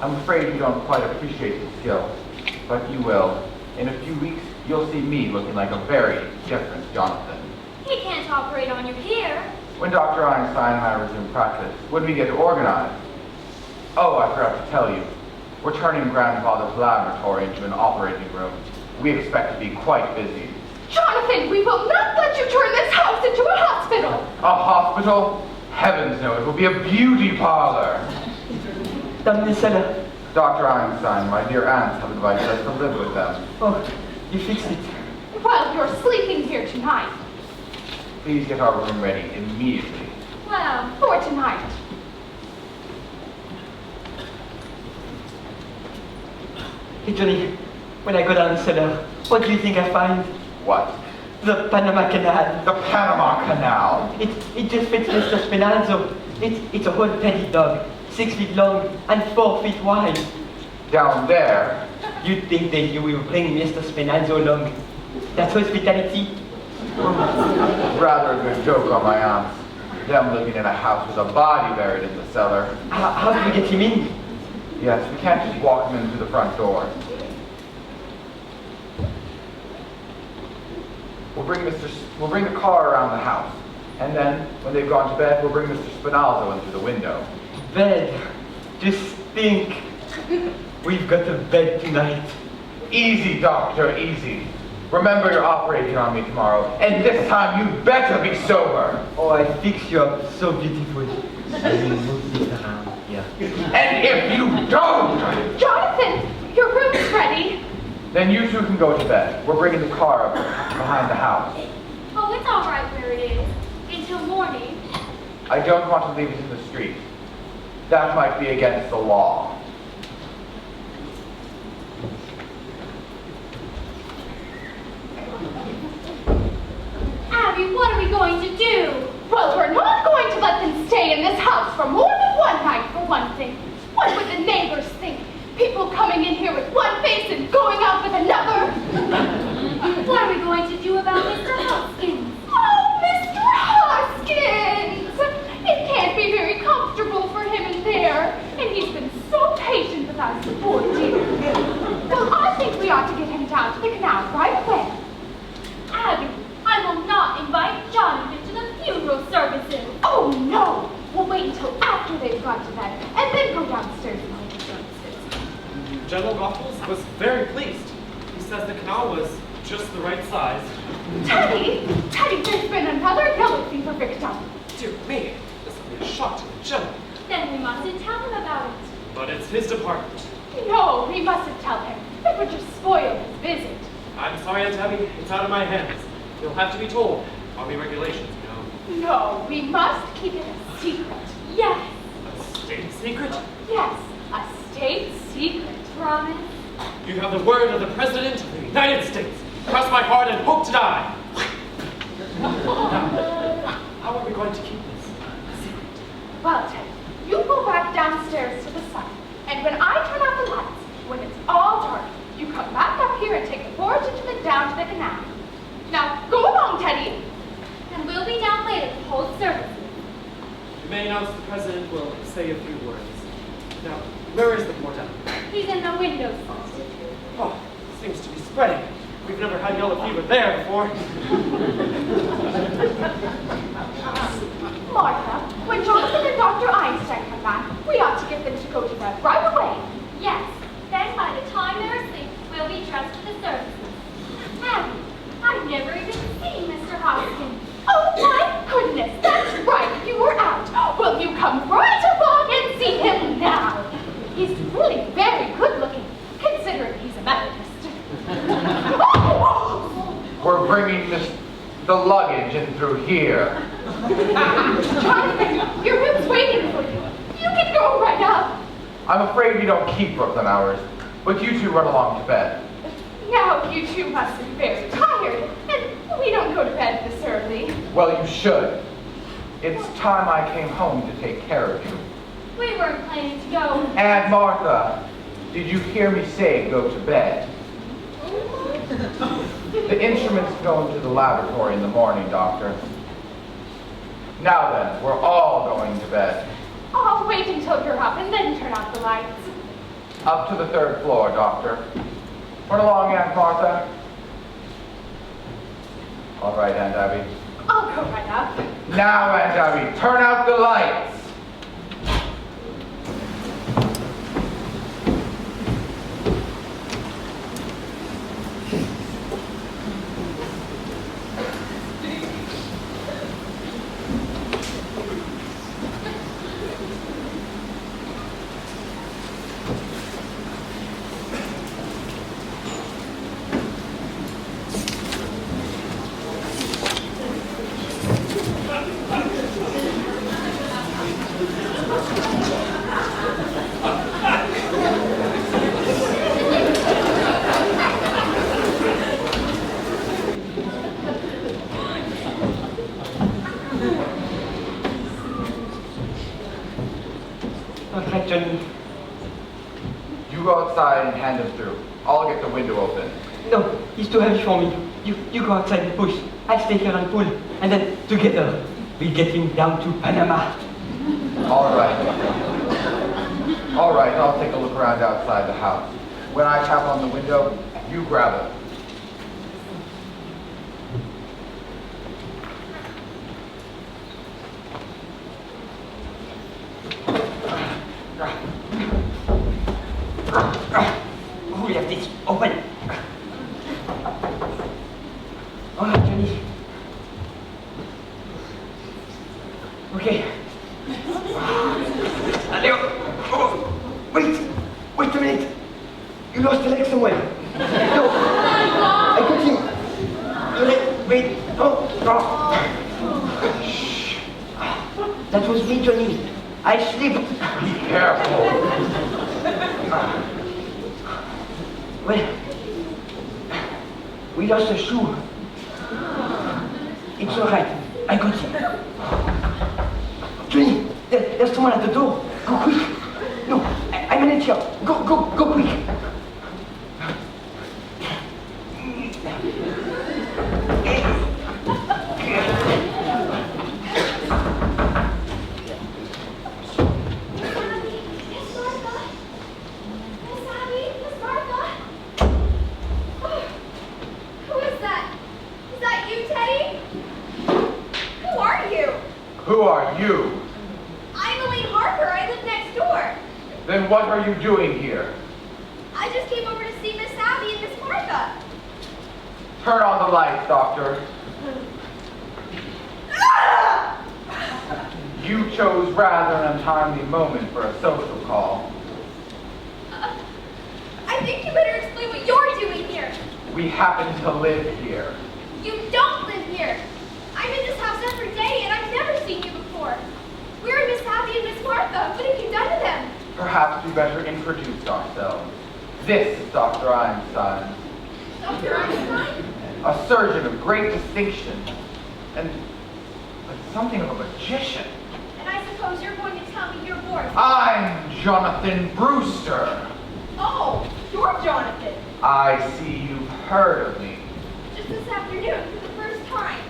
I'm afraid you don't quite appreciate his skill, but you will. In a few weeks, you'll see me looking like a very different Jonathan. He can't operate on you here. When Dr. Einstein and I resume practice, when we get organized. Oh, I forgot to tell you. We're turning Grandfather's laboratory into an operating room. We expect to be quite busy. Jonathan, we will not let you turn this house into a hospital. A hospital? Heavens no, it will be a beauty parlor. Down in the cellar. Dr. Einstein, my dear aunts have invited us to live with them. Oh, you fixed it. Well, you're sleeping here tonight. Please get our room ready immediately. Well, For tonight. Hey, Johnny, when I go down the cellar, what do you think I find? What? The Panama Canal. The Panama Canal. It just fits Mr. Spinazzo. It's a whole petty dog, 6 feet long and 4 feet wide. Down there. You'd think that you will bring Mr. Spinazzo along. That's hospitality. Rather a good joke on my aunts. Them living in a house with a body buried in the cellar. How do we get him in? Yes, we can't just walk him in through the front door. We'll bring the car around the house. And then, when they've gone to bed, we'll bring Mr. Spinazzo in through the window. Bed. Just think. We've got a bed tonight. Easy, doctor, easy. Remember you're operating on me tomorrow, and this time you better be sober. Oh, I fix you up so beautiful. Let me move this around here. And if you don't, Jonathan, your room's ready. then you two can go to bed. We're bringing the car up behind the house. Oh, it's all right where it is. Until morning. I don't want to leave it in the street. That might be against the law. Abby, what are we going to do? Well, we're not going to let them stay in this house for more than one night, for one thing. What would the neighbors think? People coming in here with one face and going out with another? What are we going to do about Mr. Hoskins? Oh, Mr. Hoskins! It can't be very comfortable for him in there, and he's been so patient with us, poor dear. Well, I think we ought to get him down to the canal right away. Abby, I will not invite Jonathan to the funeral services. Oh, no! We'll wait until after they've gone to bed, and then go downstairs and hold the services. General Goethals was very pleased. He says the canal was just the right size. Teddy, there's been another yellow fever victim. Dear me, this will be a shock to the general. Then we mustn't tell him about it. But it's his department. No, we mustn't tell him. It would just spoil his visit. I'm sorry, Aunt Abby, it's out of my hands. You'll have to be told. Army regulations, you know. No, we must keep it a secret. Yes, A state secret? Yes, a state secret. promise. You have the word of the President of the United States. Cross my heart and hope to die. Now, how are we going to keep this secret? Well, Ted, you go back downstairs to the sun, and when I turn out the lights, when it's all dark, you come back up here and take the porch down to the canal. Now, go along, Teddy. And we'll be down later to hold services. You may announce the President will say a few words. Now, where is the portal? He's in the window seat. Oh, seems to be spreading. We've never had yellow fever there before. Martha, when Jonathan and Dr. Einstein come back, we ought to get them to go to bed right away. Yes, then by the time they're asleep, we'll be dressed for the services. Abby, I've never even seen Mr. Hoskins. Oh my goodness, that's right, you were out. Well, you come right along and see him now. He's really very good looking, considering he's a Methodist. We're bringing the luggage in through here. Jonathan, your room's waiting for you. You can go right up. I'm afraid we don't keep Brooklyn hours, but you two run along to bed. Now you two must be very tired, and we don't go to bed this early. Well, you should. It's time I came home to take care of you. We weren't planning to go. Aunt Martha, did you hear me say go to bed? The instruments go into the laboratory in the morning, Doctor. Now then, we're all going to bed. I'll wait until you're up and then turn out the lights. Up to the 3rd floor, Doctor. Run along, Aunt Martha. All right, Aunt Abby. I'll go right up. Now, Aunt Abby, turn out the lights. Johnny. You go outside and hand him through. I'll get the window open. No, it's too heavy for me. You go outside and push. I'll stay here and pull. And then together, we'll get him down to Panama. All right. All right, I'll take a look around outside the house. When I tap on the window, you grab it. Johnny. Okay. Allez, oh, wait a minute. You lost a leg somewhere. No, I got him. Wait, oh, no. Shh. That was me, Johnny. I slipped. Be careful. Well, we lost a shoe. It's all right. I got him. Johnny, there's someone at the door. Go quick. No, I'm in it here. Go quick. Who are you? I'm Elaine Harper. I live next door. Then what are you doing here? I just came over to see Miss Abby and Miss Martha. Turn on the lights, Doctor. You chose rather an untimely moment for a social call. I think you better explain what you're doing here. We happen to live here. You don't live here. I'm in this house every day, and I've never seen you before. Where are Miss Abby and Miss Martha? What have you done to them? Perhaps we better introduce ourselves. This is Dr. Einstein, Dr. Einstein? a surgeon of great distinction, and something of a magician. And I suppose you're going to tell me your voice. I'm Jonathan Brewster. Oh, you're Jonathan. I see you've heard of me. Just this afternoon, for the first time.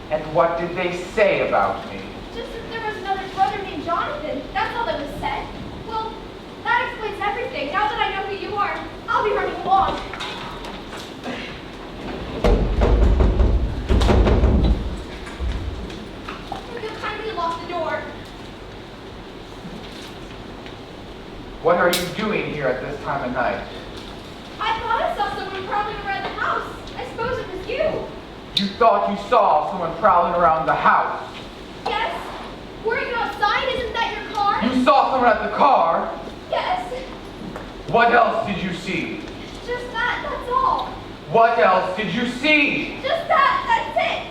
And what did they say about me? Just that there was another brother named Jonathan. That's all that was said. Well, that explains everything. Now that I know who you are, I'll be running along. If you'll kindly lock the door. What are you doing here at this time of night? I thought I saw someone prowling around the house. I suppose it was you. You thought you saw someone prowling around the house. Yes? Weren't you outside? Isn't that your car? You saw someone at the car. Yes. What else did you see? Just that, that's all. What else did you see? Just that, that's it.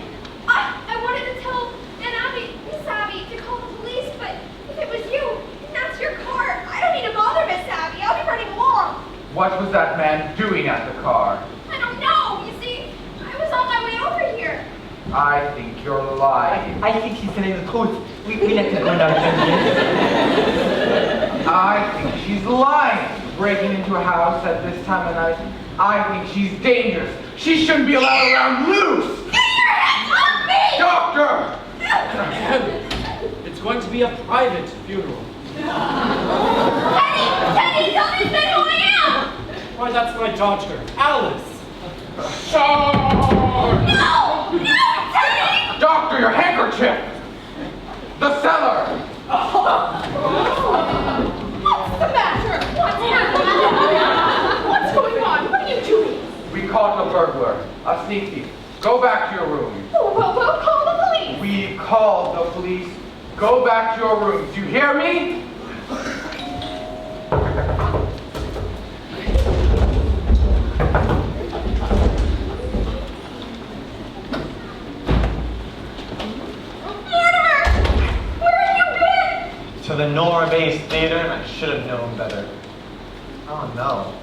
I wanted to tell Miss Abby, to call the police, but if it was you, and that's your car, I don't need to bother Miss Abby. I'll be running along. What was that man doing at the car? I don't know, you see. I was on my way over here. I think you're lying. I think she's telling the truth. We let her go now, Johnny. I think she's lying. Breaking into a house at this time of night. I think she's dangerous. She shouldn't be allowed around loose. Get your hands off me! Doctor! It's going to be a private funeral. Teddy, tell this man who I am! Why, that's my daughter, Alice. No, Teddy! Doctor, your handkerchief! The cellar! What's the matter? What's happening? What's going on? What are you doing? We caught a burglar, a sneak thief. Go back to your room. We'll call the police. We called the police. Go back to your rooms. Do you hear me? To the Nora-based theater, and I should have known better. Oh no,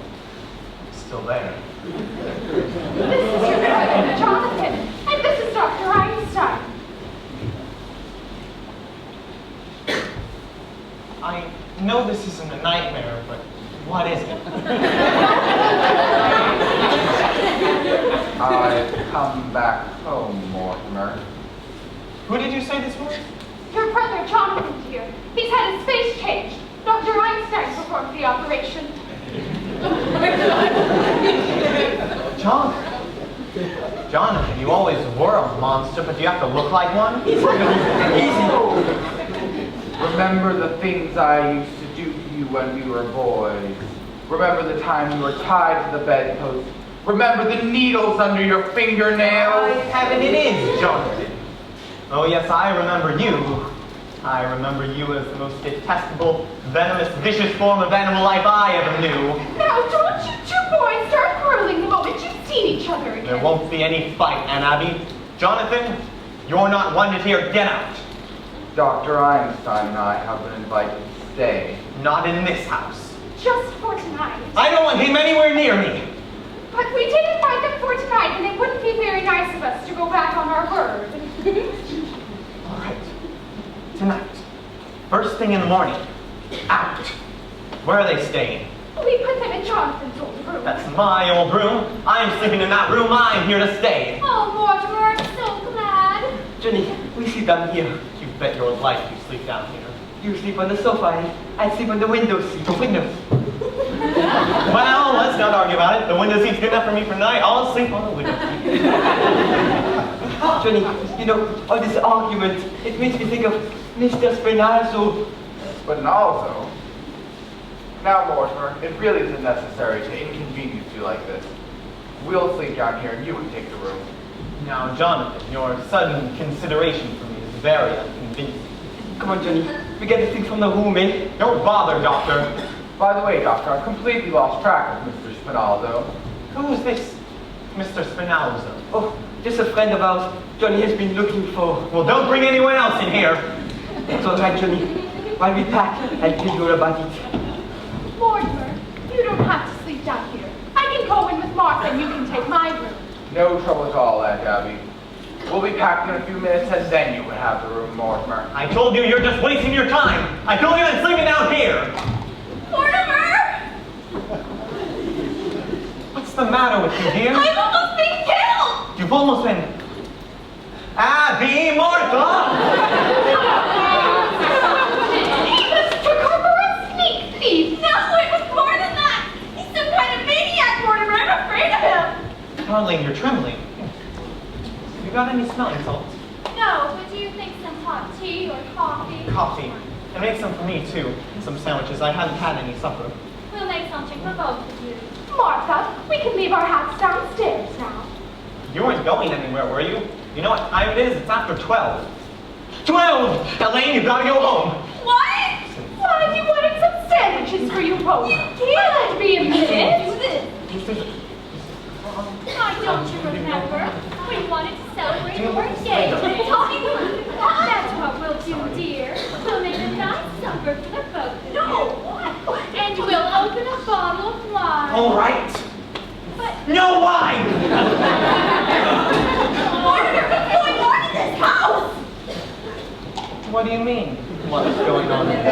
it's still there. This is your brother, Jonathan, and this is Dr. Einstein. I know this isn't a nightmare, but what is it? I've come back home, Mortimer. Who did you say this was? Your brother Jonathan's here. He's had his face changed. Dr. Einstein performed the operation. Jonathan, you always were a monster, but do you have to look like one? Easy. Remember the things I used to do to you when we were boys. Remember the time you were tied to the bedpost. Remember the needles under your fingernails. I haven't it in. Jonathan. Oh yes, I remember you. I remember you as the most detestable, venomous, vicious form of animal life I ever knew. Now, don't you two boys start quarreling the moment you've seen each other again. There won't be any fight, Aunt Abby. Jonathan, you're not wanted here. Get out. Dr. Einstein and I have been invited to stay. Not in this house. Just for tonight. I don't want him anywhere near me. But we did invite them for tonight, and it wouldn't be very nice of us to go back on our word. All right. Tonight. First thing in the morning. Out. Where are they staying? We put them in Jonathan's old room. That's my old room. I'm sleeping in that room. I'm here to stay. Oh, Mortimer, I'm so glad. Johnny, we sleep down here. You bet your life you sleep down here. You sleep on the sofa and I sleep on the window seat. The window. Well, let's not argue about it. The window seat's good enough for me for tonight. I'll sleep on the window seat. Johnny, you know, all this argument, it makes me think of Mr. Spinazzo. Spinalzo? Now, Mortimer, it really isn't necessary to inconvenience you like this. We'll sleep down here and you can take the room. Now, Jonathan, your sudden consideration for me is very unconvincing. Come on, Johnny, we get the thing from the room, eh? Don't bother, Doctor. By the way, Doctor, I've completely lost track of Mr. Spinalzo. Who's this Mr. Spinalzo? Oh, just a friend of ours Johnny has been looking for. Well, don't bring anyone else in here. It's all right, Johnny. While we pack, I'll tell you all about it. Mortimer, you don't have to sleep down here. I can go in with Martha and you can take my room. No trouble at all, Aunt Abby. We'll be packed in a few minutes and then you can have the room, Mortimer. I told you you're just wasting your time. I told you I'm sleeping down here. Mortimer! What's the matter with you, dear? I've almost been killed! You've almost been... Abby, Martha! He mistook her for a sneak thief. No, it was more than that! He's some kind of maniac, Mortimer! I'm afraid of him! Darling, you're trembling. Have you got any smelling salts? No, but do you think some hot tea or coffee? Coffee. And make some for me, too. Some sandwiches. I haven't had any supper. We'll make something for both of you. Martha, we can leave our hats downstairs now. You weren't going anywhere, were you? You know what time it is? It's after 12. 12! Elaine, you've got to go home. What? Why, you wanted some sandwiches for you both. You Will it be a minute? Why don't you remember? We wanted to celebrate your engagement. That's what we'll do, dear. We'll make a nice supper for the both of you. No, what? And we'll open a bottle of wine. All right. But, No wine! Mortimer, what's going on in this house? What do you mean? What's going on here?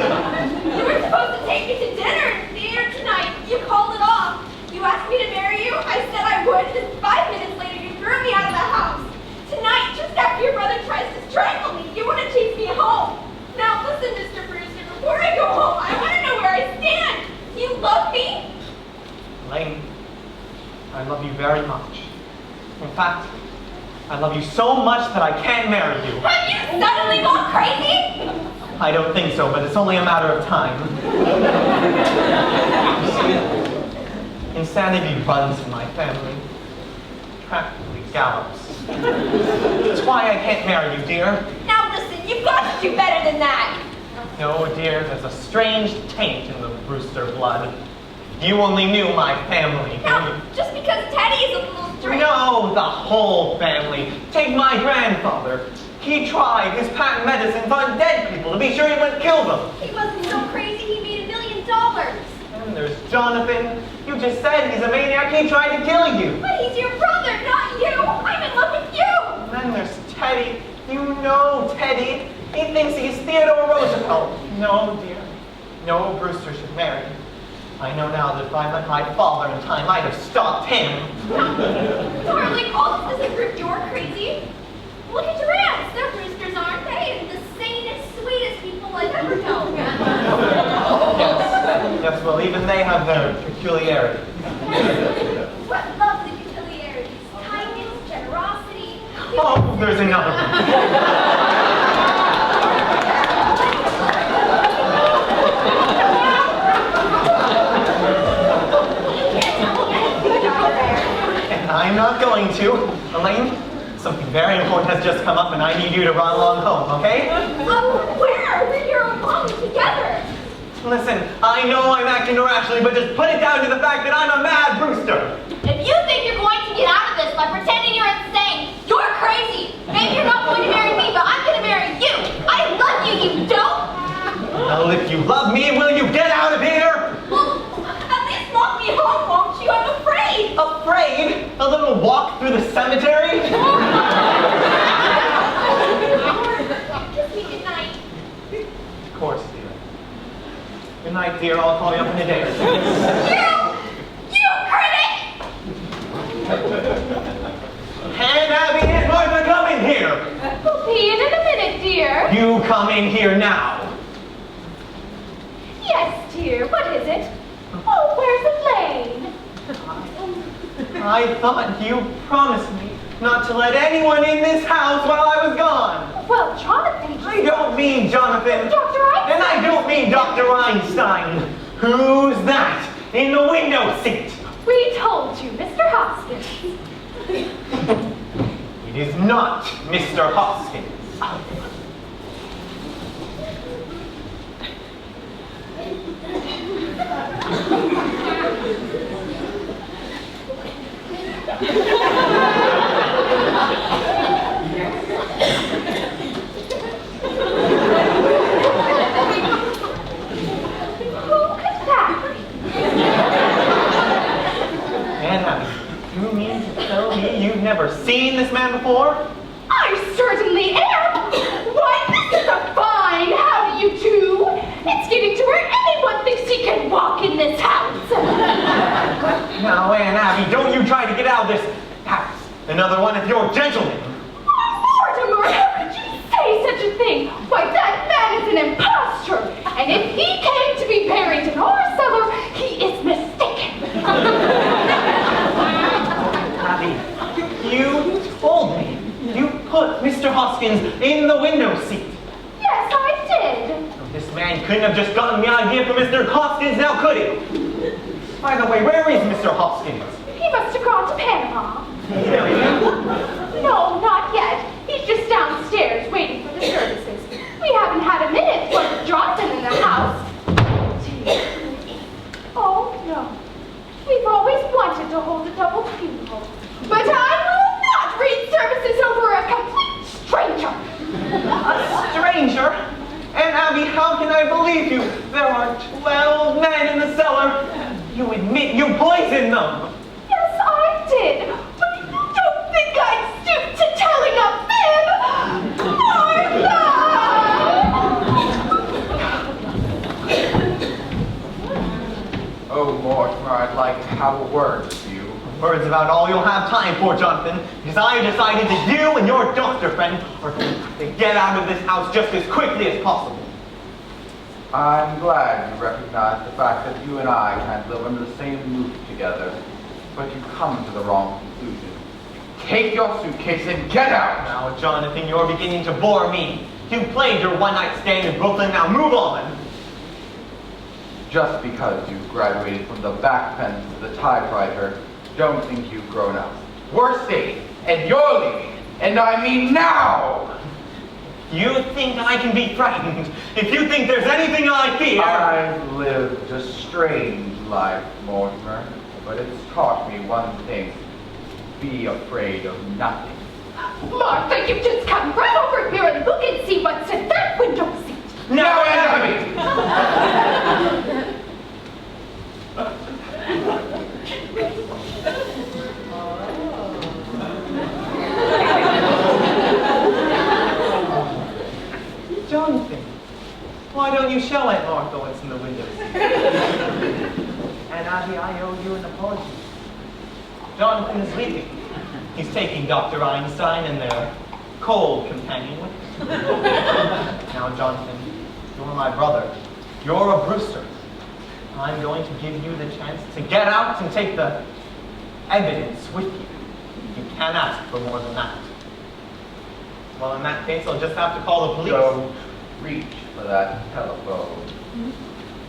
You were supposed to take me to dinner tonight. You called it off. You asked me to marry you. I said I would. And 5 minutes later, you threw me out of the house. Tonight, just after your brother tries to strangle me, you want to chase me home. Now, listen, Mr. Brewster, before I go home, I want to know where I stand. Do you love me? Elaine, I love you very much. In fact, I love you so much that I can't marry you. Have you suddenly gone crazy? I don't think so, but it's only a matter of time. Insanity runs in my family. Practically gallops. That's why I can't marry you, dear. Now listen, you've got to do better than that. No, dear, there's a strange taint in the Brewster blood. You only knew my family. Now, just because Teddy is a little strange. No, the whole family. Take my grandfather. He tried his patent medicines on dead people to be sure he wouldn't kill them. He wasn't so crazy, he made $1 million. And there's Jonathan. You just said he's a maniac. He tried to kill you. But he's your brother, not you. I'm in love with you. And then there's Teddy. You know Teddy. He thinks he's Theodore Roosevelt. No, dear. No Brewster should marry. I know now that if I met my father in time, I'd have stopped him. Darling, all this doesn't prove you're crazy. Look at your aunts. They're Brewsters, aren't they? And the sanest, sweetest people I've ever known. Yes, well, even they have their peculiarities. What lovely peculiarities. Kindness, generosity. Oh, there's another one. I'm not going to. Elaine, something very important has just come up and I need you to run along home, okay? Where? We're here alone together. Listen, I know I'm acting irrationally, but just put it down to the fact that I'm a mad rooster. If you think you're going to get out of this by pretending you're insane, you're crazy. Maybe you're not going to marry me, but I'm going to marry you. I love you, you dope. Well, if you love me, will you get out of here? Well, at least walk me home, won't you? I'm afraid. Afraid? A little walk through the cemetery? Kiss me goodnight. Of course, dear. Good night, dear. I'll call you up in a day or two. You critic! And Abby and Martha, come in here. We'll be in a minute, dear. You come in here now. Yes, dear. What is it? Oh, where's Elaine? I thought you promised me not to let anyone in this house while I was gone. Well, Jonathan. I don't mean Jonathan. Dr. Einstein. And I don't mean Dr. Einstein. Who's that in the window seat? We told you, Mr. Hoskins. It is not Mr. Hoskins. Anna, you mean to tell me you've never seen this man before? I certainly am. Why, this is a fine how do you do. It's getting to where anyone thinks he can walk in this house. Now, Aunt Abby, don't you try to get out of this house. Another one of your gentlemen. Mortimer, how could you say such a thing? Why, that man is an impostor. And if he came to be buried in our cellar, he is mistaken. Abby, you told me you put Mr. Hoskins in the window seat. Yes, I did. This man couldn't have just gotten the idea from Mr. Hoskins, now could he? By the way, where is Mr. Hoskins? He must have gone to Panama. No, not yet. He's just downstairs waiting for the services. We haven't had a minute for Johnson in the house. Oh, no. We've always wanted to hold a double funeral. But I will not read services over a complete stranger. A stranger? And Abby, how can I believe you? There are 12 men in the cellar. You admit you poisoned them. Yes, I did. But you don't think I'd stoop to telling a fib? Martha! Oh, Mortimer, I'd like to have a word with you. Words about all you'll have time for, Jonathan, because I decided that you and your doctor friend are going to get out of this house just as quickly as possible. I'm glad you recognize the fact that you and I can't live under the same roof together, but you come to the wrong conclusion. Take your suitcase and get out! Now, Jonathan, you're beginning to bore me. You played your one-night stand in Brooklyn, now move on. Just because you graduated from the back fence to the typewriter, don't think you've grown up. We're safe, and you're leaving, and I mean now! You think I can be frightened? If you think there's anything I fear... I've lived a strange life, Mortimer, but it's taught me one thing. Be afraid of nothing. Martha, you just come right over here and look and see what's in that window seat. No, Abby! Jonathan, why don't you show Aunt Martha what's in the window seat? And Abby, I owe you an apology. Jonathan is leaving. He's taking Dr. Einstein and their cold companion with him. Now, Jonathan, you're my brother. You're a Brewster. I'm going to give you the chance to get out and take the evidence with you. You can't ask for more than that. Well, in that case, I'll just have to call the police. Don't reach for that telephone.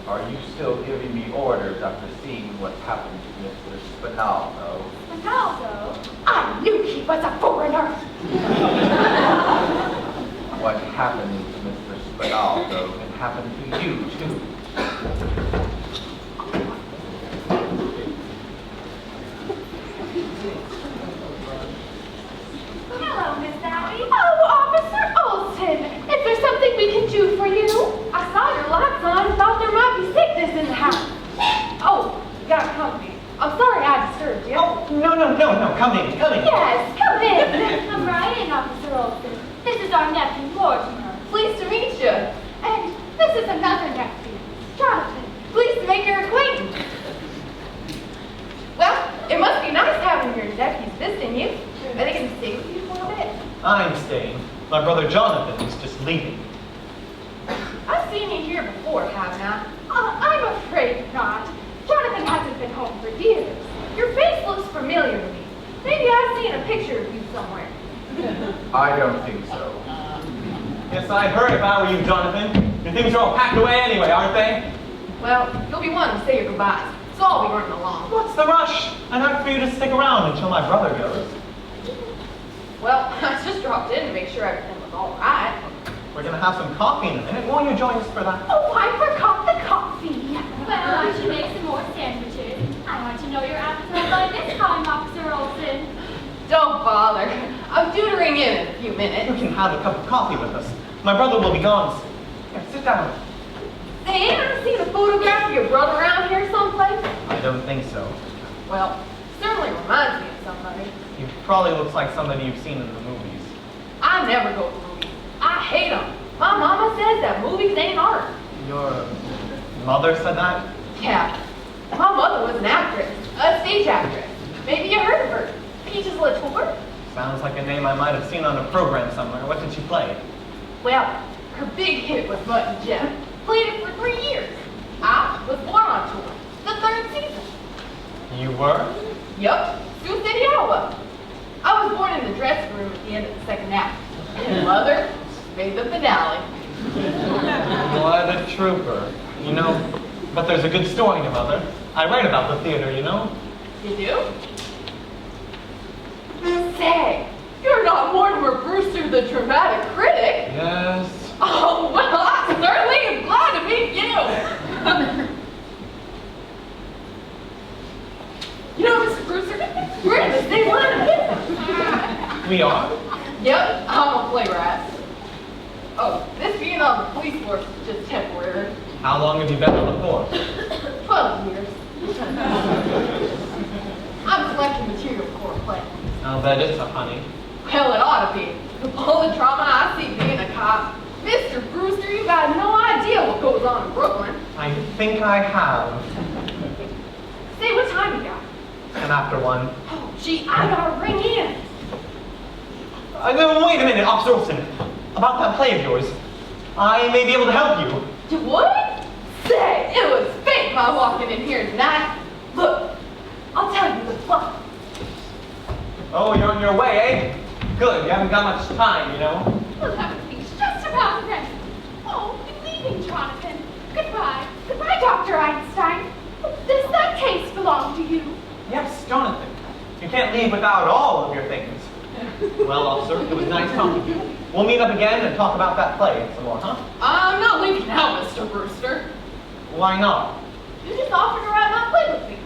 Are you still giving me orders after seeing what happened to Mr. Spinaldo? Ronaldo? I knew he was a foreigner. What happened to Mr. Spinaldo can happen to you, too. Hello, Miss Abby. Oh, Officer Olson, is there something we can do for you? I saw your lights on and thought there might be sickness in the house. Oh, you got company. I'm sorry I disturbed you. Oh, no, come in. Yes, come in. Come right in, Officer Olson. This is our nephew, Mortimer. Pleased to meet you. And this is another nephew, Jonathan. Pleased to make your acquaintance. Well, it must be nice having your nephews visiting you. Are they going to stay with you for a bit? I'm staying. My brother Jonathan is just leaving. I've seen you here before, haven't I? I'm afraid not. Jonathan hasn't been home for years. Your face looks familiar to me. Maybe I've seen a picture of you somewhere. I don't think so. Yes, I heard if I were you, Jonathan. Your things are all packed away anyway, aren't they? Well, you'll be wanting to say your goodbyes, so I'll be running along. What's the rush? I'd like for you to stick around until my brother goes. Well, I just dropped in to make sure everything was all right. We're gonna have some coffee in a minute. Won't you join us for that? Oh, I forgot the coffee. Well, I should make some more sandwiches. I want to know your appetite by this time, Officer Olson. Don't bother. I'm tutoring in a few You minutes. can have a cup of coffee with us. My brother will be gone soon. Here, sit down. Say, ain't I seen a photograph of your brother around here someplace? I don't think so. Well, certainly reminds me of somebody. He probably looks like somebody you've seen in the movies. I never go to movies. I hate them. My mama says that movies ain't art. Your mother said that? Yeah. My mother was an actress, a stage actress. Maybe you heard of her. Peaches Latour? Sounds like a name I might have seen on a program somewhere. What did she play? Well, her big hit was Mutt and Jeff. Played it for 3 years. I was born on tour. The 3rd season. You were? Yup. Sioux City, Iowa. I was born in the dressing room at the end of the 2nd act. And Mother made the finale. What a trooper. You know, but there's a good story in your mother. I write about the theater, you know? You do? Say, you're not Mortimer Brewster, the dramatic critic. Yes. Oh, well, I certainly am glad to meet you. You know, Mr. Brewster, we're in the same line of business. We are? Yep, I'm a playwright. Oh, this being on the police force is just temporary. How long have you been on the force? 12 years. I'm collecting material for a play. I'll bet it's a honey. Hell, it ought to be. With all the drama I see being a cop. Mr. Brewster, you got no idea what goes on in Brooklyn. I think I have. Say, what time you got? And after one. Oh, gee, I gotta ring in. No, wait a minute, Officer Olson. About that play of yours. I may be able to help you. You would? Say, it was fate my walking in here tonight. Look, I'll tell you the plot. Oh, you're on your way, eh? Good, you haven't got much time, you know? We'll have a speech just about ready. Oh, you're leaving, Jonathan. Goodbye. Goodbye, Dr. Einstein. Does that case belong to you? Yes, Jonathan. You can't leave without all of your things. Well, officer, it was nice talking to you. We'll meet up again and talk about that play some more, huh? I'm not leaving now, Mr. Brewster. Why not? You just offered to write my play with me.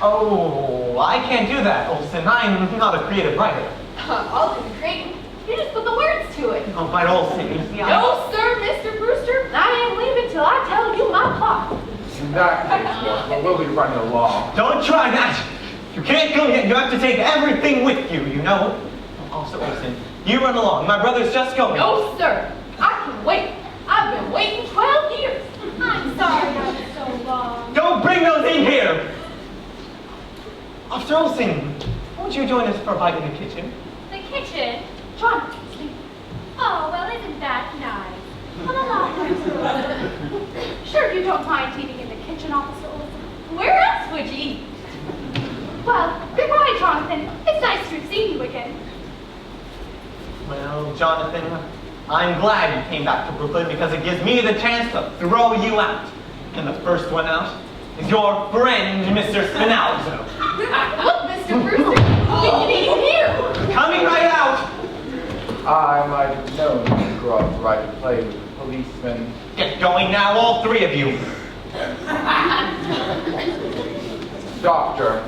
Oh, I can't do that, Olson. I'm not a creative writer. I'll do the creating. You just put the words to it. Oh, but Olson, you see, No, sir, Mr. Brewster. I ain't leaving till I tell you my plot. In that case, Mortimer, we'll be running along. Don't try that! You can't go yet. You have to take everything with you, you know? Officer Olson, you run along. My brother's just going. No, sir. I can wait. I've been waiting 12 years. I'm sorry I was so long. Don't bring those in here! Officer Olson, won't you join us for a bite in the kitchen? The kitchen? Jonathan's sleeping. Oh, well, isn't that nice? Come along, Officer Olson. Sure you don't mind eating in the kitchen, Officer Olson? Where else would you eat? Well, goodbye, Jonathan. It's nice to have seen you again. Well, Jonathan, I'm glad you came back to Brooklyn because it gives me the chance to throw you out. And the first one out is your friend, Mr. Spinalzo. Look, Mr. Brewster, you need him here. Coming right out! I might have known you'd grow up right to play with the policeman. Get going now, all three of you. Doctor,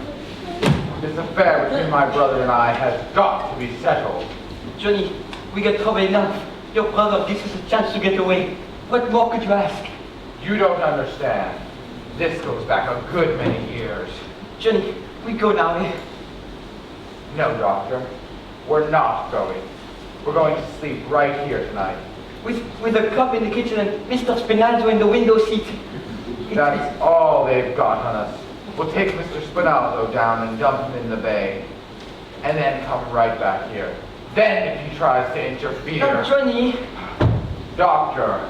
this affair between my brother and I has got to be settled. Johnny, we got trouble enough. Your brother gives us a chance to get away. What more could you ask? You don't understand. This goes back a good many years. Johnny, we go now, eh? No, Doctor. We're not going. We're going to sleep right here tonight. With a cup in the kitchen and Mr. Spinalzo in the window seat. That's all they've got on us. We'll take Mr. Spinalzo down and dump him in the bay. And then come right back here. Then if he tries to interfere... No, Johnny. Doctor,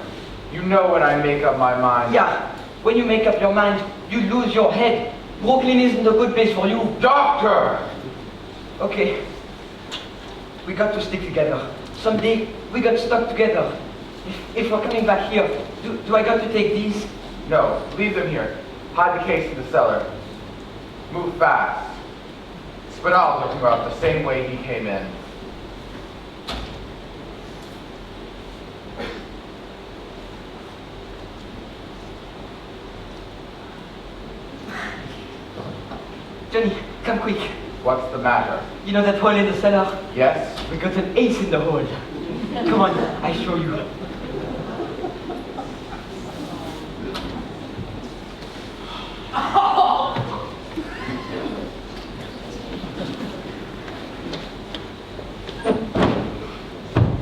you know when I make up my mind... Yeah, when you make up your mind, you lose your head. Brooklyn isn't a good place for you. Doctor! Okay. We got to stick together. Someday, we got stuck together. If we're coming back here, do I got to take these? No, leave them here. Hide the case in the cellar. Move fast. Spinalzo can go out the same way he came in. Johnny, come quick. What's the matter? You know that hole in the cellar? Yes? We got an ace in the hole. Come on, I show you.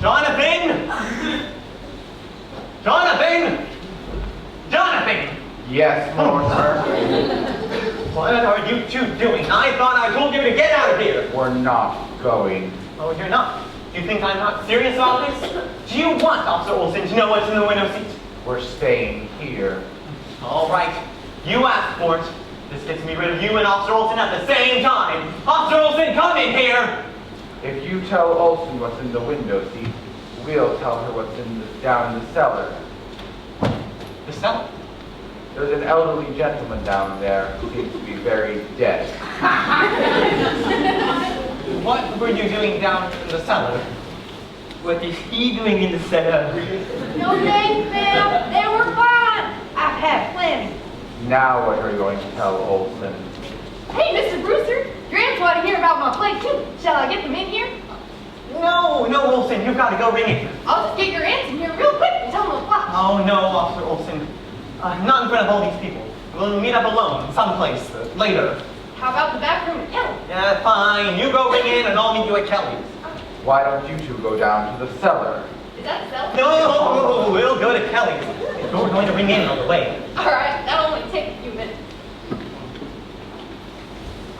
Jonathan! Jonathan! Jonathan! Yes, Mortimer. What are you two doing? I thought I told you to get out of here. We're not going. Oh, you're not? You think I'm not serious about this? Do you want Officer Olsen to know what's in the window seat? We're staying here. All right. You asked for it. This gets me rid of you and Officer Olsen at the same time. Officer Olsen, come in here! If you tell Olsen what's in the window seat, we'll tell her what's down in the cellar. The cellar? There's an elderly gentleman down there who seems to be very dead. What were you doing down in the cellar? What is he doing in the cellar? No thanks, ma'am. They were fine. I've had plenty. Now what are you going to tell Olsen? Hey, Mr. Brewster, your aunts want to hear about my plate too. Shall I get them in here? No, Olsen, you've got to go ring it. I'll just get your aunts in here real quick and tell them what. Oh, no, Officer Olsen. Not in front of all these people. We'll meet up alone, someplace, later. How about the back room at Kelly? Yeah, fine. You go ring in and I'll meet you at Kelly's. Why don't you two go down to the cellar? Is that so? No, we'll go to Kelly's. You're going to ring in on the way. All right, that'll only take a few minutes.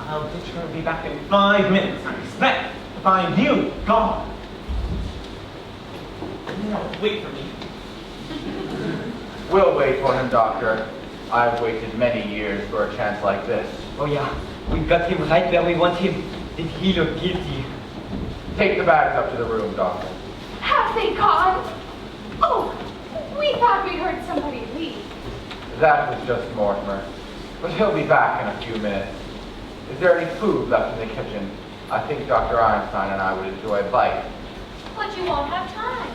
I'll be sure to be back in 5 minutes. I expect to find you gone. No, wait for me. We'll wait for him, Doctor. I've waited many years for a chance like this. Oh yeah, we got him right where we want him. Did he look guilty? Take the bags up to the room, Doctor. Have they gone? Oh, we thought we heard somebody leave. That was just Mortimer. But he'll be back in a few minutes. Is there any food left in the kitchen? I think Dr. Einstein and I would enjoy a bite. But you won't have time.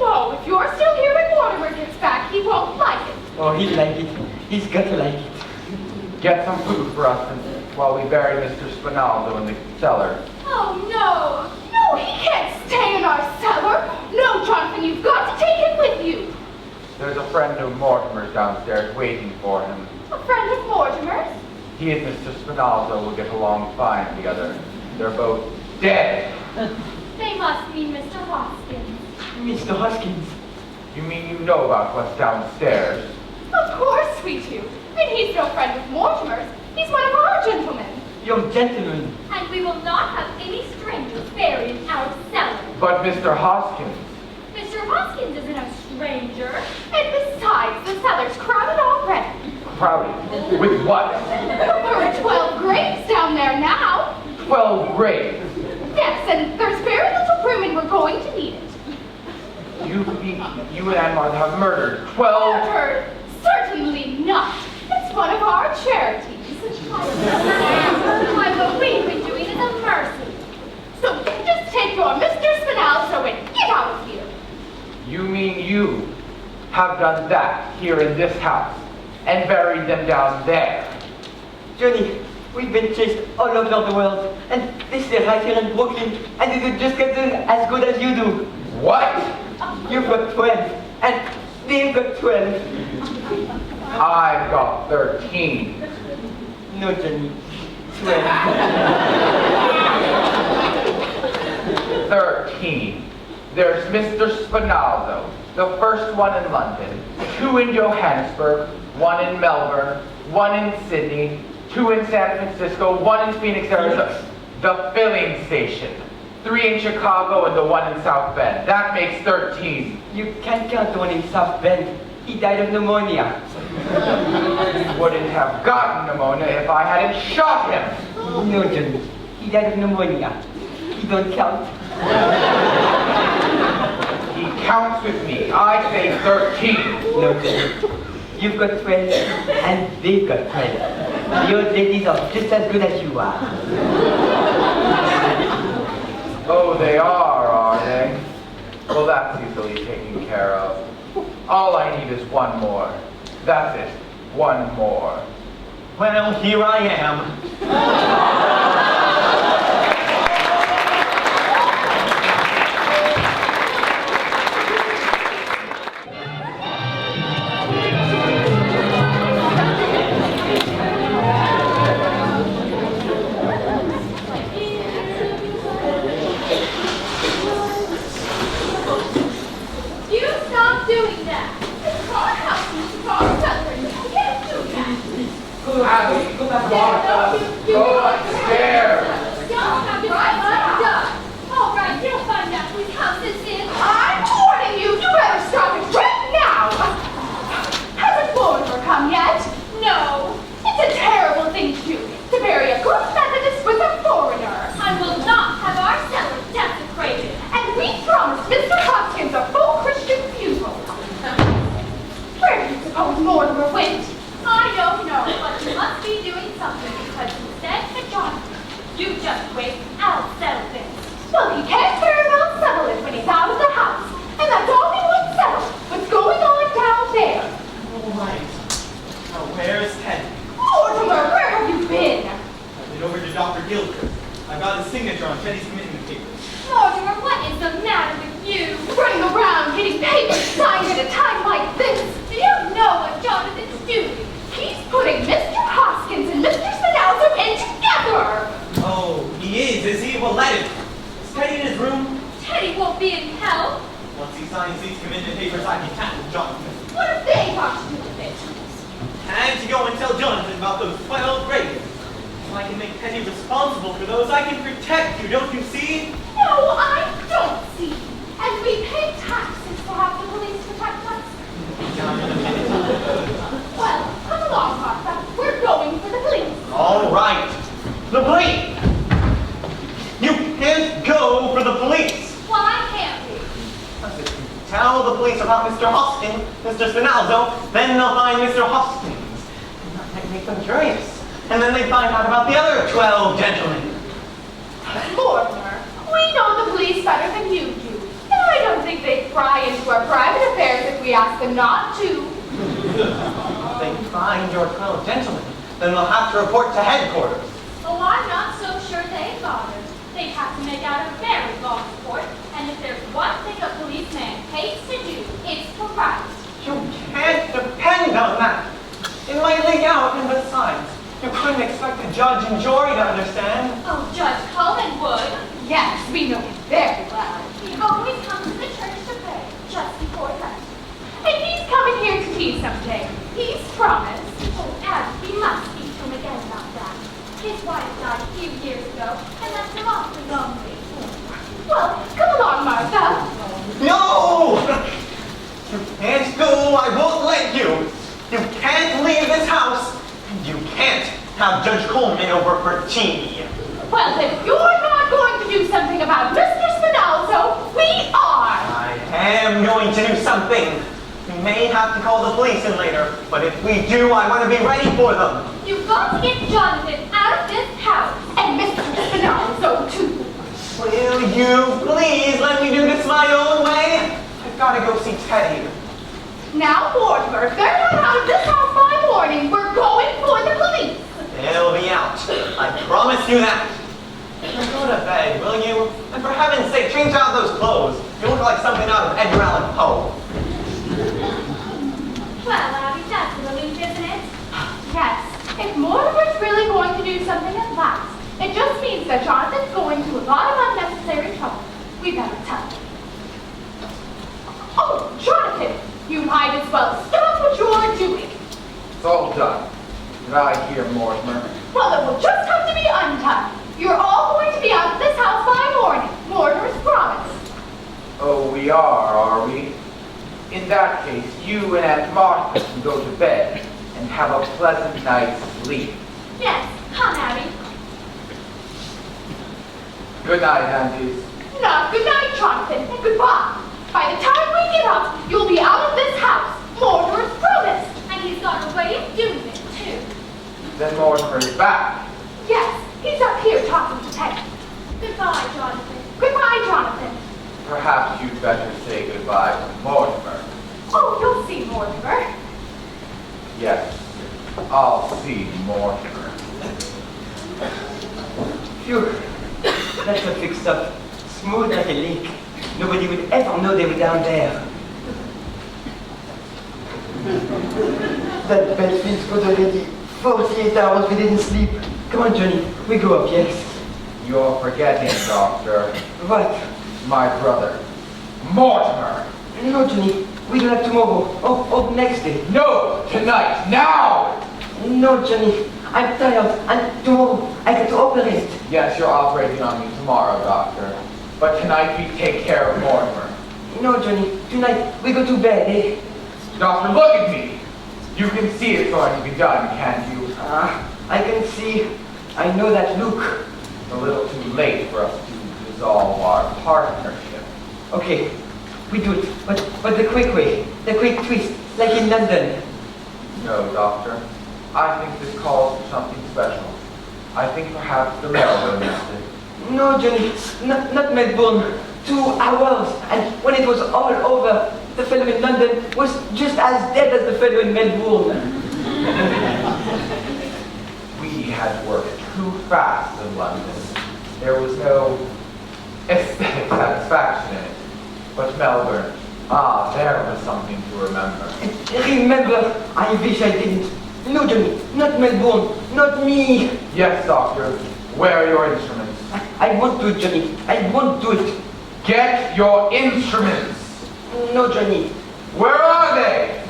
No, if you're still here when Mortimer gets back, he won't like it. Oh, he'll like it. He's got to like it. Get some food for us while we bury Mr. Spinalzo in the cellar. Oh, no. No, he can't stay in our cellar. No, Jonathan, you've got to take him with you. There's a friend of Mortimer's downstairs waiting for him. A friend of Mortimer's? He and Mr. Spinalzo will get along fine together. They're both dead. They must mean Mr. Hoskins. Mr. Hoskins. You mean you know about what's downstairs? Of course we do. And he's no friend of Mortimer's. He's one of our gentlemen. Your gentleman. And we will not have any strangers buried in our cellar. But Mr. Hoskins. Mr. Hoskins isn't a stranger. And besides, the cellar's crowded already. Crowded. With what? There are 12 graves down there now. 12 graves. Yes, and there's very little room and we're going to need it. You and Aunt Martha have murdered 12. Murdered. Certainly not. It's one of our charities. Why, what we've been doing is a mercy. So just take your Mr. Spinalzo and get out of here. You mean you have done that here in this house and buried them down there? Johnny, we've been chased all over the world, and they stay right here in Brooklyn, and they do just get doing as good as you do. What? You've got 12, and they've got 12. I've got 13. No, Johnny, 12. 13. There's Mr. Spinalzo, the first one in London, 2 in Johannesburg, 1 in Melbourne, 1 in Sydney, 2 in San Francisco, 1 in Phoenix, Arizona. The filling station. 3 in Chicago and the 1 in South Bend. That makes 13. You can't count the one in South Bend. He died of pneumonia. Wouldn't have gotten pneumonia if I hadn't shot him. No, Johnny, he died of pneumonia. He don't count. He counts with me. I say 13. No, Johnny. You've got 12, and they've got 12. The old ladies are just as good as you are. Oh, they are they? Well, that's easily taken care of. All I need is one more. That's it. One more. Well, here I am. You stop doing that. It's our house, it's our celery. You can't do that. Abby, Martha, go upstairs. Y'all have been right done. All right, you'll find out whose house this is. I'm warning you, you better stop it right now. Hasn't Mortimer come yet? No, It's a terrible thing to do, to bury a good Methodist with a foreigner. I will not have our cellar desecrated. And we promised Mr. Hoskins a full Christian funeral. Where do you suppose Mortimer went? I don't know, but you must be doing something because you said to Jonathan, you just wait, I'll settle this. Well, he can't very well settle it when he's out of the house. And that's all he would settle. What's going on down there? All right. Now, where's Ted? Mortimer, where have you been? I've been over to Dr. Gilchrist. I've got his signature on Teddy's commitment papers. Mortimer, what is the matter with you? Running around getting papers signed at a time like this. Do you know what Jonathan's doing? He's putting Mr. Hoskins and Mr. Spinalzo in together. Oh, he is he? Well, let him. Is Teddy in his room? Teddy won't be in hell. Once he signs these commitment papers, I can tackle Jonathan. What have they got to do with it? And to go and tell Jonathan about those 12 graves. If I can make Teddy responsible for those, I can protect you, don't you see? No, I don't see. And we pay taxes to have the police protect us. Down in a minute. Well, come along, Martha. We're going for the police. All right. The police! You can't go for the police! Why can't we? Because if you tell the police about Mr. Hoskins, Mr. Spinalzo, then they'll find Mr. Hoskins. And that might make them curious. And then they find out about the other 12 gentlemen. Mortimer, we know the police better than you do. And I don't think they'd pry into our private affairs if we asked them not to. If they find your 12 gentlemen, then they'll have to report to headquarters. Oh, I'm not so sure they'd bother. They'd have to make out a very long report, and if there's one thing a policeman hates to do, it's to write. You can't depend on that. It might leak out, and besides, you couldn't expect a judge and jury to understand. Oh, Judge Cullen would. Yes, we know him very well. He always comes to the church to pray, just before lunch. And he's coming here to tea someday. He's promised. Oh, Abby, we must speak to him again about that. His wife died a few years ago, and left him awfully lonely. Well, come along, Martha. No! You can't go, I won't let you. You can't leave this house, and you can't have Judge Coleman over for tea. Well, if you're not going to do something about Mr. Spinalzo, we are. I am going to do something. We may have to call the police in later, but if we do, I want to be ready for them. You've got to get Jonathan out of this house. And Mr. Spinazzo, too. Will you please let me do this my own way? I've got to go see Teddy. Now, Mortimer, if they're not out of this house by morning, we're going for the police. They'll be out. I promise you that. Now go to bed, will you? And for heaven's sake, change out those clothes. You look like something out of Edgar Allan Poe. Well, Abby, that's a relief, isn't it? Yes, if Mortimer's really going to do something at last, it just means that Jonathan's going to a lot of unnecessary trouble. We better tell him. Oh, Jonathan, you might as well stop what you're doing. It's all done. Did I hear Mortimer? Well, it will just have to be undone. You're all going to be out of this house by morning. Mortimer's promised. Oh, we are we? In that case, you and Aunt Martha can go to bed and have a pleasant night's sleep. Yes, come, Abby. Good night, aunties. No, good night, Jonathan, and goodbye. By the time we get up, you'll be out of this house. Mortimer's promised. And he's got a way of doing it, too. Then Mortimer is back. Yes, he's up here talking to Teddy. Goodbye, Jonathan. Goodbye, Jonathan. Perhaps you'd better say goodbye to Mortimer. Oh, you'll see Mortimer. Yes, I'll see Mortimer. Phew. That's all fixed up. Smooth like a lake. Nobody would ever know they were down there. That bed feels good already. 48 hours we didn't sleep. Come on, Johnny. We go up, yes? You're forgetting, Doctor. What? My brother, Mortimer. No, Johnny. We do that tomorrow. Oh, next day. No, tonight, now! No, Johnny. I'm tired. And tomorrow I get to operate. Yes, you're operating on me tomorrow, Doctor. But tonight we take care of Mortimer. No, Johnny. Tonight we go to bed, eh? Doctor, look at me! You can see it's going to be done, can't you? I can see. I know that look. It's a little too late for us to dissolve our partnership. Okay, we do it. But the quick way. The quick twist. Like in London. No, Doctor. I think this calls for something special. I think perhaps the Melbourne method. No, Johnny. Not Melbourne. 2 hours. And when it was all over, the fellow in London was just as dead as the fellow in Melbourne. We had worked too fast in London. There was no aesthetic satisfaction in it. But Melbourne, there was something to remember. Remember, I wish I didn't. No, Johnny, not Melbourne, not me. Yes, Doctor. Where are your instruments? I won't do it, Johnny. I won't do it. Get your instruments! No, Johnny. Where are they?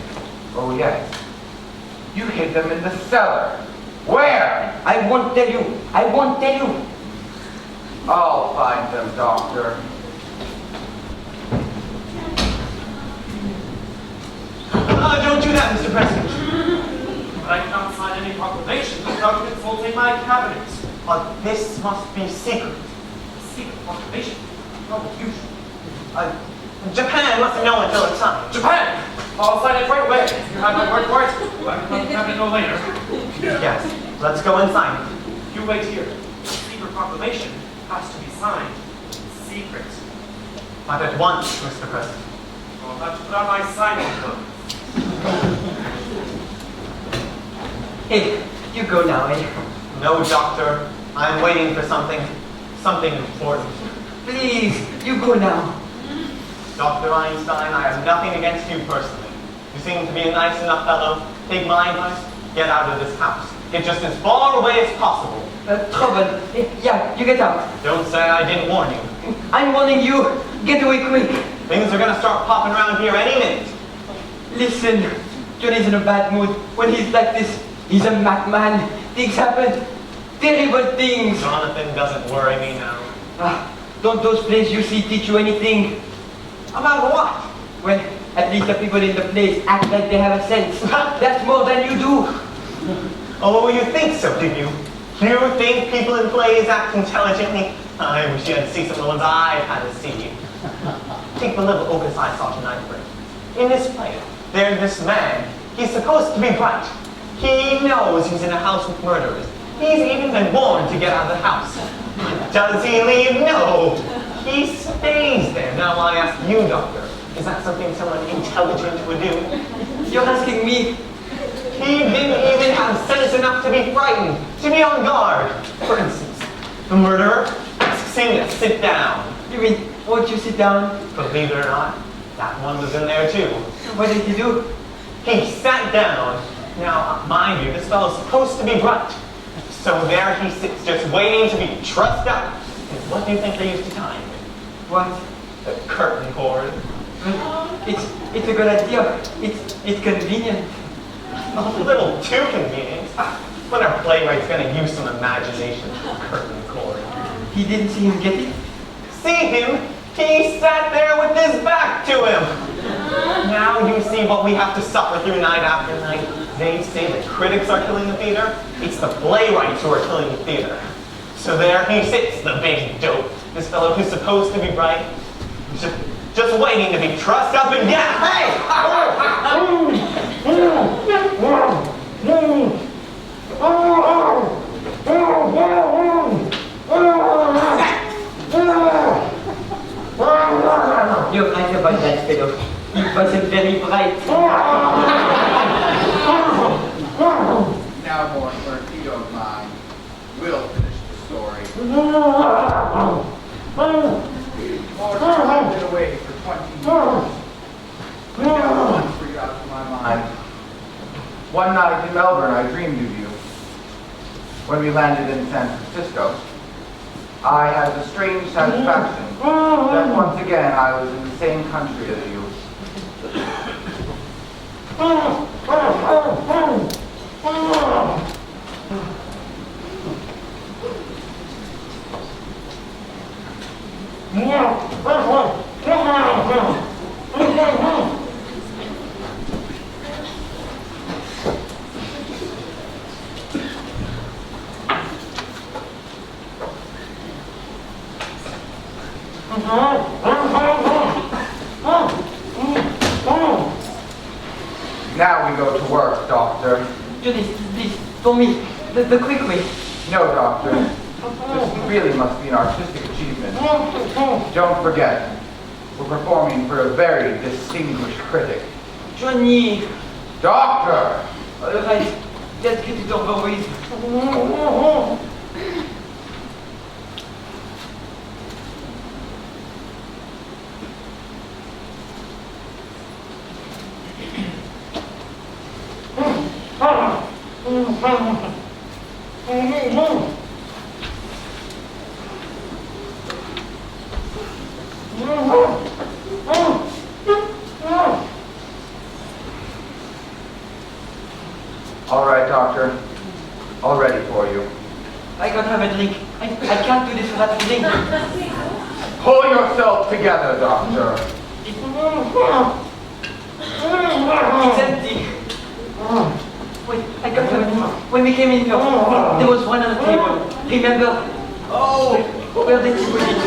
Oh, yes. You hid them in the cellar. Where? I won't tell you. I won't tell you. I'll find them, Doctor. Don't do that, Mr. President. But I cannot sign any proclamation without consulting my cabinet. This must be secret. Secret proclamation? How unusual. Japan mustn't know until it's signed. Japan! I'll sign it right away. You have my word for it. But I have it no later. Yes, let's go and sign. You wait here. The secret proclamation has to be signed. Secret. Not at once, Mr. President. I'll have to put on my signing clothes. Hey, you go now, eh? No, Doctor. I'm waiting for something important. Please, you go now. Dr. Einstein, I have nothing against you personally. You seem to be a nice enough fellow. Take my advice. Get out of this house. Get just as far away as possible. Trouble. Yeah, you get out. Don't say I didn't warn you. I'm warning you. Get away quick. Things are gonna start popping around here any minute. Listen, Johnny's in a bad mood. When he's like this, he's a madman. Things happen. Terrible things. Jonathan doesn't worry me now. Don't those plays you see teach you anything? About what? Well, at least the people in the place act like they have a sense. That's more than you do. Oh, you think so, do you? You think people in plays act intelligently? I wish you had seen some of the ones I've had to see. Take the little opus I saw tonight, Fred. In this play, There's this man. He's supposed to be bright. He knows he's in a house with murderers. He's even been warned to get out of the house. Does he leave? No. He stays there. Now I ask you, Doctor, is that something someone intelligent would do? You're asking me? He didn't even have sense enough to be frightened, to be on guard. For instance, the murderer asks him to sit down. You mean, won't you sit down? Believe it or not, that one was in there too. What did he do? He sat down. Now, mind you, this fellow's supposed to be bright. So there he sits, just waiting to be trussed up. And what do you think they used to tie him with? What? The curtain cord. It's a good idea. It's convenient. A little too convenient. When our playwright's gonna use some imagination. Curtain cord. He didn't see him get it? See him? He sat there with his back to him. Now you see what we have to suffer through night after night. They say the critics are killing the theater. It's the playwrights who are killing the theater. So there he sits, the big dope. This fellow who's supposed to be bright. Just waiting to be trussed up and down. Hey! You're right about that fellow. He wasn't very bright. Now, Mortimer, if you don't mind, we'll finish the story. Mortimer, I've been away for 20 years. But never once were you out of my mind. One night in Melbourne, I dreamed of you. When we landed in San Francisco, I had the strange satisfaction that once again I was in the same country as you. Now we go to work, Doctor. Judy, please, for me, the quick way. No, Doctor. This really must be an artistic achievement. Don't forget, we're performing for a very distinguished critic. Johnny! Doctor! All right, let's get it over with. All right, Doctor. All ready for you. I gotta have a drink. I can't do this without a drink. Pull yourself together, Doctor. It's empty. Wait, I got to have a drink. When we came in here, there was one on the table. Remember? Oh, where did you put it?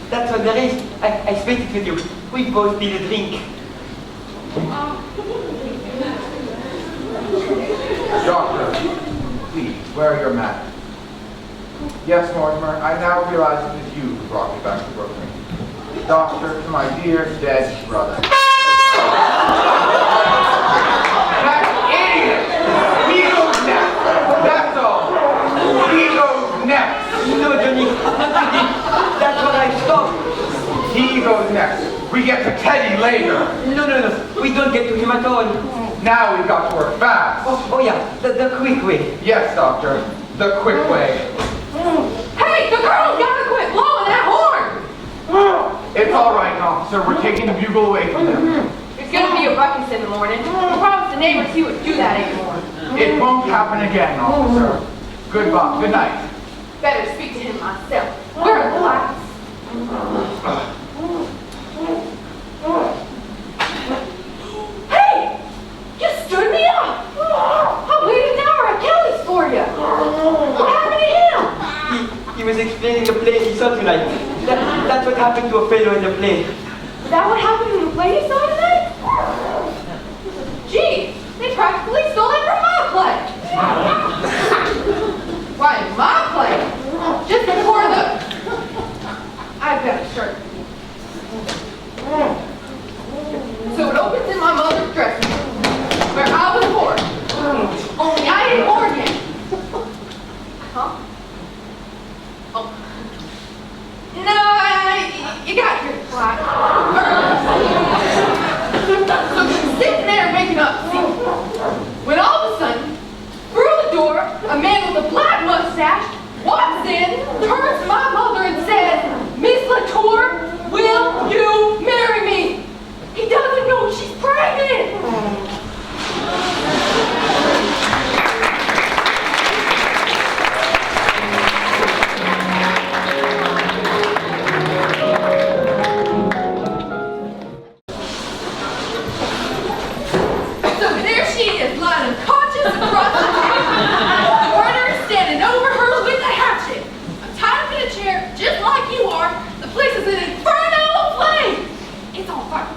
That's what there is. I split it with you. We both need a drink. Doctor, please, wear your mask. Yes, Mortimer, I now realize it is you who brought me back to Brooklyn. Doctor, to my dear dead brother. That idiot! He goes next! That's all! He goes next! No, Johnny, that's what I stopped. He goes next. We get to Teddy later. No, we don't get to him at all. Now we've got to work fast. Oh yeah, the quick way. Yes, Doctor, the quick way. Hey, the girl's gotta quit blowing that horn! It's all right, officer. We're taking the bugle away from them. There's gonna be a ruckus in the morning. I promised the neighbors he would do that anymore. It won't happen again, officer. Goodbye. Good night. Better speak to him myself. Where are the lights? window in the play. Is that what happened in the play you saw tonight? Gee, they practically stole it from my play. Why, my play? Just before the... I better start. So it opens in my mother's dressing room, where I was born. Only I ain't born yet. Huh? Oh. No, you got your flat. So she's sitting there making up scenes. When all of a sudden, through the door, a man with a black mustache walks in, turns to my mother and says, "Miss Latour, will you marry me?" He doesn't know she's pregnant. So there she is, lying unconscious across the table. The murderer is standing over her with a hatchet. I'm tied up in a chair, just like you are. The place is an inferno of flame. It's on fire.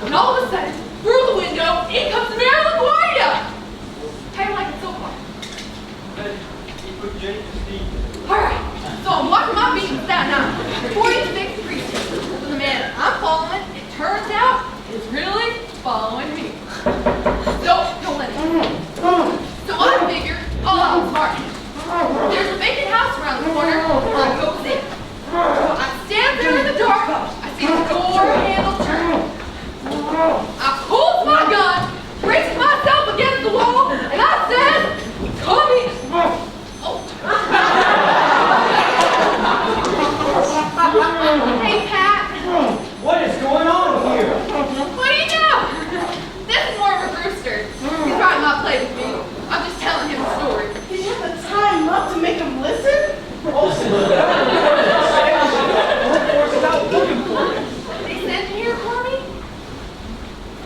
When all of a sudden, through the window, in comes Mary LaGuardia. How you like it so far? Alright, so I'm walking my beat down now. 46 degrees. So the man I'm following, it turns out, is really following me. Don't let it. So I figure, oh, I'm smart. There's a vacant house around the corner, and I goes in. So I stand there in the dark, I see the door handle turn. I pulled my gun, braced myself against the wall, and I said, "Come in." Oh. Hey, Pat. What is going on here? What do you know? This is more of a rooster. He's writing my play with me. I'm just telling him a story. Did you have to tie him up to make him listen? They sent you here for me?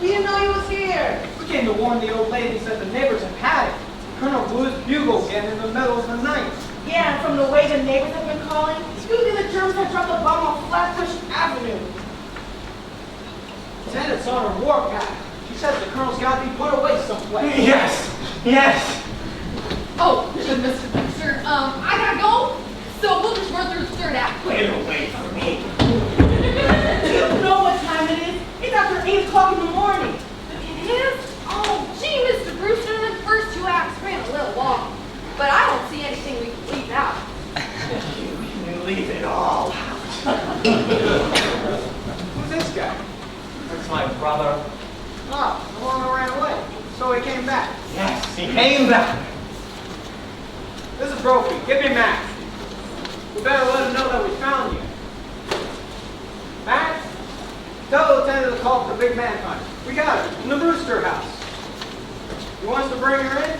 We didn't know he was here. We came to warn the old ladies that the neighbors have had it. Colonel Blue's bugle again in the middle of the night. Yeah, and from the way the neighbors have been calling, usually the Germans have dropped a bomb on Flatbush Avenue. Lieutenant's on her warpath. She says the colonel's got to be put away someplace. Yes, yes. Oh, good, Mr. Fixer. I gotta go, so we'll just run through the third act. Wait for me. Do you know what time it is? It's after 8 o'clock in the morning. It is? Oh, gee, Mr. Brewster, the first two acts ran a little long. But I don't see anything we can leave out. You leave it all out. Who's this guy? That's my brother. Oh, the one who ran away. So he came back. Yes, he came back. This is Brophy. Give me Max. We better let him know that we found you. Max, tell the lieutenant to call for the big manhunt. We got her in the Rooster House. You want us to bring her in?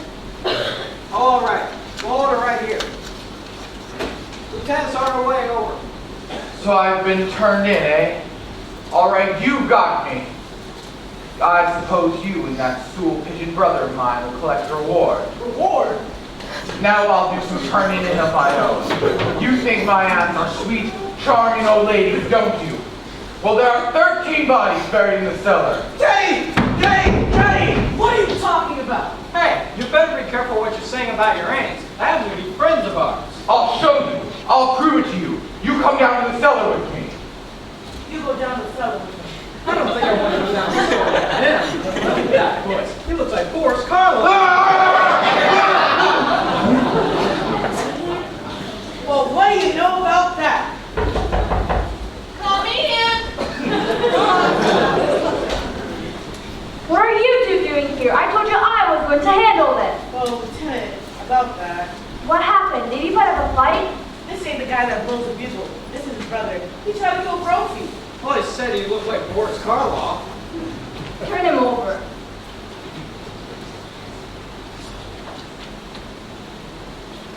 All right. We'll hold her right here. Lieutenant's on her way over. So I've been turned in, eh? All right, you got me. I suppose you and that stool pigeon brother of mine will collect a reward. Reward? Now I'll do some turning in of my own. You think my aunts are sweet, charming old ladies, don't you? Well, there are 13 bodies buried in the cellar. Jenny! Jenny! Jenny! What are you talking about? Hey, you better be careful what you're saying about your aunts. I happen to be friends of ours. I'll show you. I'll prove it to you. You come down to the cellar with me. You go down the cellar with me. I don't think I want to go down this road with him. Look at that voice. He looks like Boris Karloff. Well, what do you know about that? Call me in. What are you two doing here? I told you I was going to handle this. Well, Lieutenant, about that. What happened? Did you put up a fight? This ain't the guy that blows the bugle. This is his brother. He tried to kill Brophy. Well, he said he looked like Boris Karloff. Turn him over.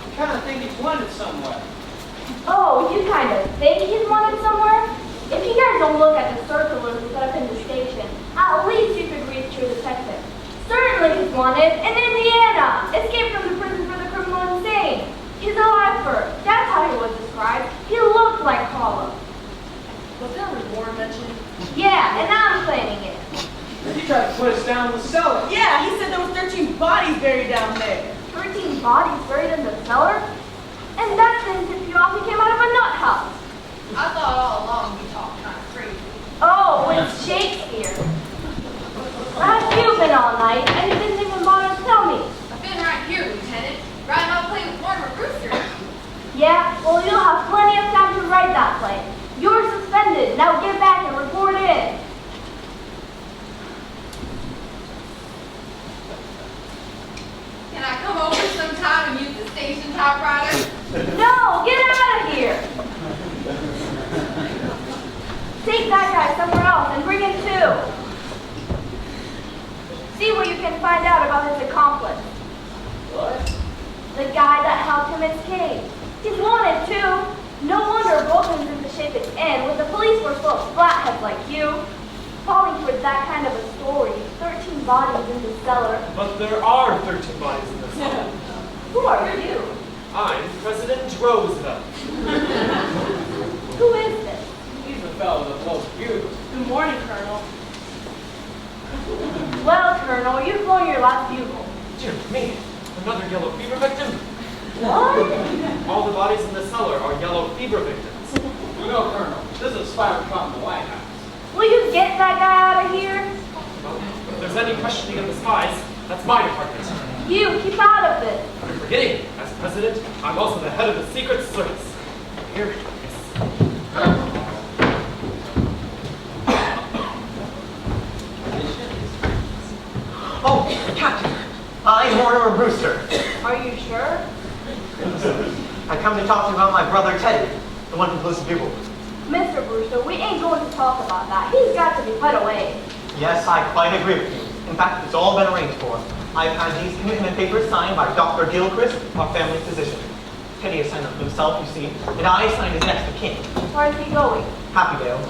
I kind of think he's wanted somewhere. Oh, you kind of think he's wanted somewhere? If you guys don't look at the circulars we put up in the station, at least you could read through the detective. Certainly he's wanted in Indiana. Escaped from the prison for the criminal insane. He's a lifer. That's how he was described. He looked like Carlo. Well, was Warren mentioned? Yeah, and I'm claiming it. He tried to put us down in the cellar. Yeah, he said there was 13 bodies buried down there. 13 bodies buried in the cellar? And that didn't tip you off he came out of a nut house. I thought all along you talked kind of crazy. Oh, it's Shakespeare. You've been all night, and you didn't even bother to tell me. I've been right here, Lieutenant. Riding my plane with Warren Brewster. Yeah, well, you'll have plenty of time to ride that plane. You're suspended. Now get back and report in. Can I come over sometime and use the station typewriter? No, get out of here. Take that guy somewhere else and bring him too. See what you can find out about his accomplice. What? The guy that helped him escape. He's wanted too. No wonder Brooklyn's in the shape it's in with the police force full of flatheads like you. Falling for that kind of a story. 13 bodies in the cellar. But there are 13 bodies in this cellar. Who are you? I'm President Roosevelt. Who is this? He's the fellow that blows bugles. Good morning, Colonel. Well, Colonel, you've blown your last bugle. Dear me, another yellow fever victim. What? All the bodies in the cellar are yellow fever victims. You know, Colonel, this is spy from the White House. Will you get that guy out of here? Well, if there's any questioning of the spies, that's my department. You, keep out of this. You're forgetting, as president, I'm also the head of the Secret Service. Here, yes. Oh, Captain, I'm Mortimer Brewster. Are you sure? I come to talk to you about my brother Teddy, the one who blows the bugle. Mr. Brewster, we ain't going to talk about that. He's got to be put away. Yes, I quite agree with you. In fact, it's all been arranged for. I've had these commitment papers signed by Dr. Gilchrist, our family physician. Teddy has signed them himself, you see, and I signed his next of kin. Where's he going? Happydale.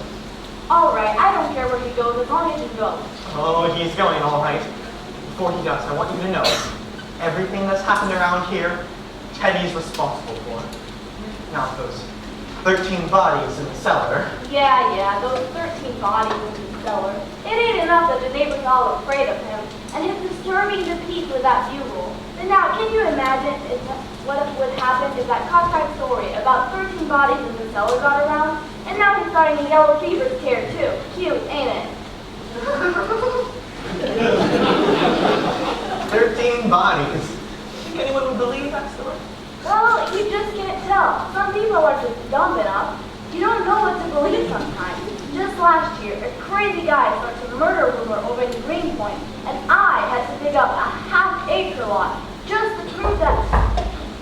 All right, I don't care where he goes as long as he goes. Oh, he's going all right. Before he does, I want you to know, everything that's happened around here, Teddy's responsible for. Now, those 13 bodies in the cellar. Yeah, those 13 bodies in the cellar. It ain't enough that the neighbors are all afraid of him, and him disturbing the peace with that bugle. And now, can you imagine what would happen if that cockeyed story about 13 bodies in the cellar got around? And now he's starting a yellow fever scare too. Cute, ain't it? 13 bodies. Think anyone would believe that story? Well, you just can't tell. Some people are just dumb enough. You don't know what to believe sometimes. Just last year, a crazy guy started a murder rumor over in Greenpoint, and I had to dig up a half-acre lot just to prove that.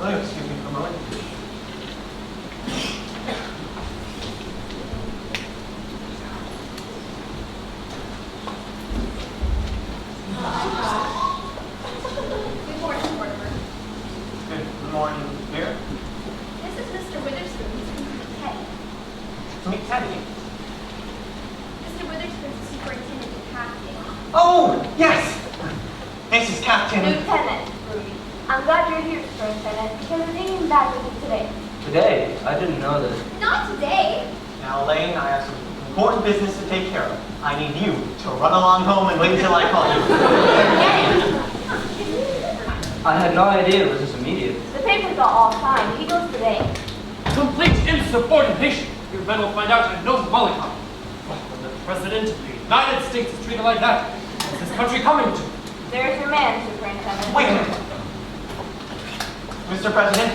Will you excuse me for a moment? Good morning, Mortimer. Good morning, Mayor. This is Mr. Witherspoon. He's from Teddy. To meet Teddy. Mr. Witherspoon's the superintendent of casting. Oh, yes! This is Captain. Lieutenant Ruby, I'm glad you're here, Superintendent, because I'm thinking back with you today. Today? I didn't know this. Not today. Now, Elaine, I have some important business to take care of. I need you to run along home and wait until I call you. I had no idea it was this immediate. The papers are all signed. He goes today. Complete insubordination. Your men will find out I know the mollycoddle. When the president of the United States is treated like that, what's this country coming to? There's your man, Superintendent. Wait a minute. Mr. President,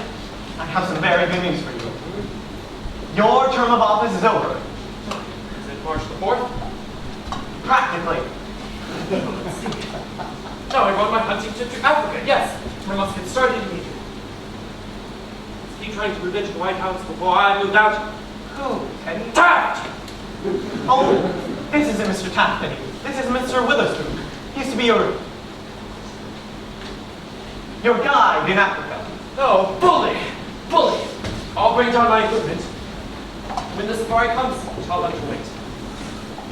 I have some very good news for you. Your term of office is over. Is it March the 4th? Practically. Let's see. Now I run my hunting trip to Africa, yes. I must get started immediately. Is he trying to revenge the White House before I moved out? Who, Teddy? Taft! Oh, this isn't Mr. Taft, Teddy. This is Mr. Witherspoon. He used to be your guide in Africa. No, bully! Bully! I'll bring down my equipment. When the safari comes, I'll let you wait.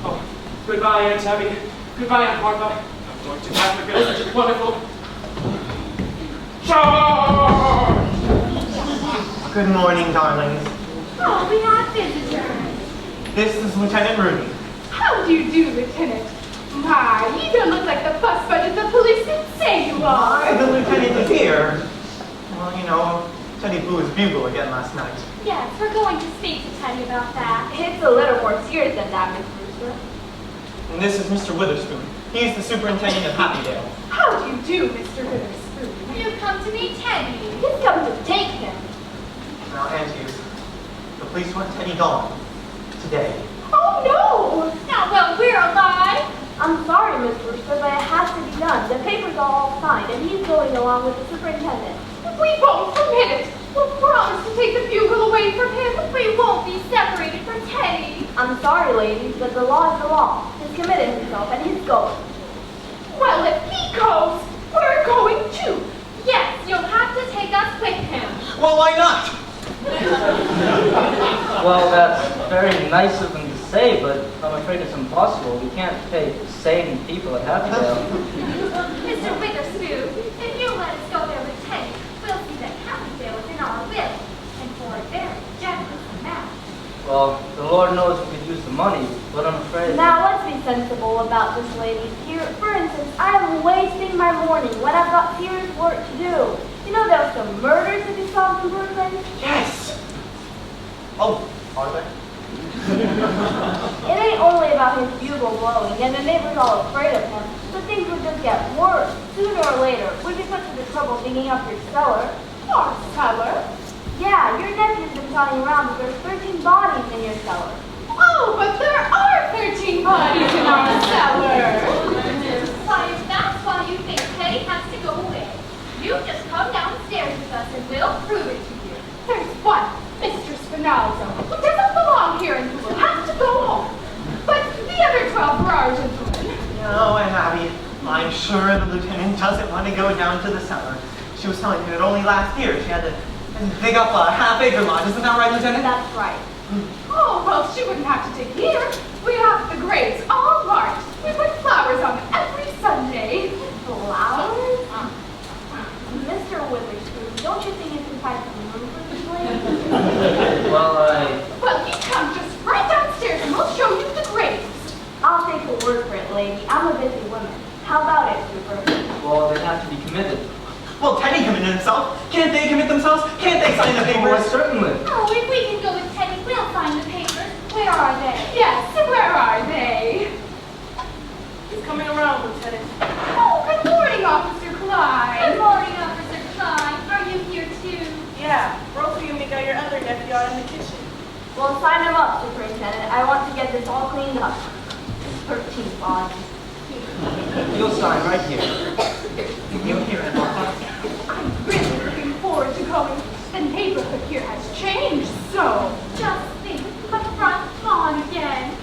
Oh, goodbye, Aunt Tabby. Goodbye, Aunt Martha. I'm going to Africa. It's such a wonderful... Charge! Good morning, darlings. Oh, we have visitors. This is Lieutenant Rooney. How do you do, Lieutenant? My, you don't look like the fuss budget the police would say you are. Why, the lieutenant is here. Well, you know, Teddy blew his bugle again last night. Yes, we're going to speak to Teddy about that. It's a little more serious than that, Miss Brewster. And this is Mr. Witherspoon. He's the superintendent of Happydale. How do you do, Mr. Witherspoon? You've come to meet Teddy. He's coming to take him. Now, Aunties, the police want Teddy gone. Today. Oh, no! Now, well, we're alive. I'm sorry, Miss Brewster, but it has to be done. The papers are all signed, and he's going along with the superintendent. We won't permit it. We'll promise to take the bugle away from him. We won't be separated from Teddy. I'm sorry, ladies, but the law is the law. He's committed himself, and he's going. Well, if he goes, we're going too. Yes, you'll have to take us with him. Well, why not? Well, that's very nice of them to say, but I'm afraid it's impossible. We can't pay sane people at Happydale. Mr. Witherspoon, if you let us go there with Teddy, we'll see that Happydale is in our will, and for a very generous amount. Well, the Lord knows we could use the money, but I'm afraid... Now, let's be sensible about this, ladies. Here, for instance, I'm wasting my morning when I've got serious work to do. You know, there are some murders to be solved in Brooklyn. Yes! Oh, are there? It ain't only about his bugle blowing, and the neighbors all afraid of him, but things would just get worse. Sooner or later, we'd be put to the trouble digging up your cellar. Our cellar? Yeah, your nephew's been telling around that there's 13 bodies in your cellar. Oh, but there are 13 bodies in our cellar. Why, if that's why you think Teddy has to go away, you just come downstairs with us and we'll prove it to you. There's one, Mr. Spinalzo, who doesn't belong here and who will have to go home. But the other 12 are our gentlemen. No, and Abby, I'm sure the lieutenant doesn't want to go down to the cellar. She was telling me that only last year she had to dig up a half-acre lot. Isn't that right, Lieutenant? That's right. Oh, well, she wouldn't have to dig here. We have the graves all marked. We put flowers on them every Sunday. Flowers? Mr. Witherspoon, don't you think you can find some room for this lady? Well, you come just right downstairs and we'll show you the graves. I'll take a word for it, lady. I'm a busy woman. How about it, Super? Well, they have to be committed. Well, Teddy committed himself. Can't they commit themselves? Can't they sign the Well, papers? certainly. Oh, if we can go with Teddy, we'll sign the papers. Where are they? Yes, where are they? He's coming around, Lieutenant. Oh, good morning, Officer Clyde. Good morning, Officer Klein. Are you here too? Yeah, both of you make out your other nephew out in the kitchen. Well, sign him up, Superintendent. I want to get this all cleaned up. 13 bodies. You'll sign right here. You here, Emma? I'm really looking forward to going. The neighborhood here has changed so. Just think, the front lawn again.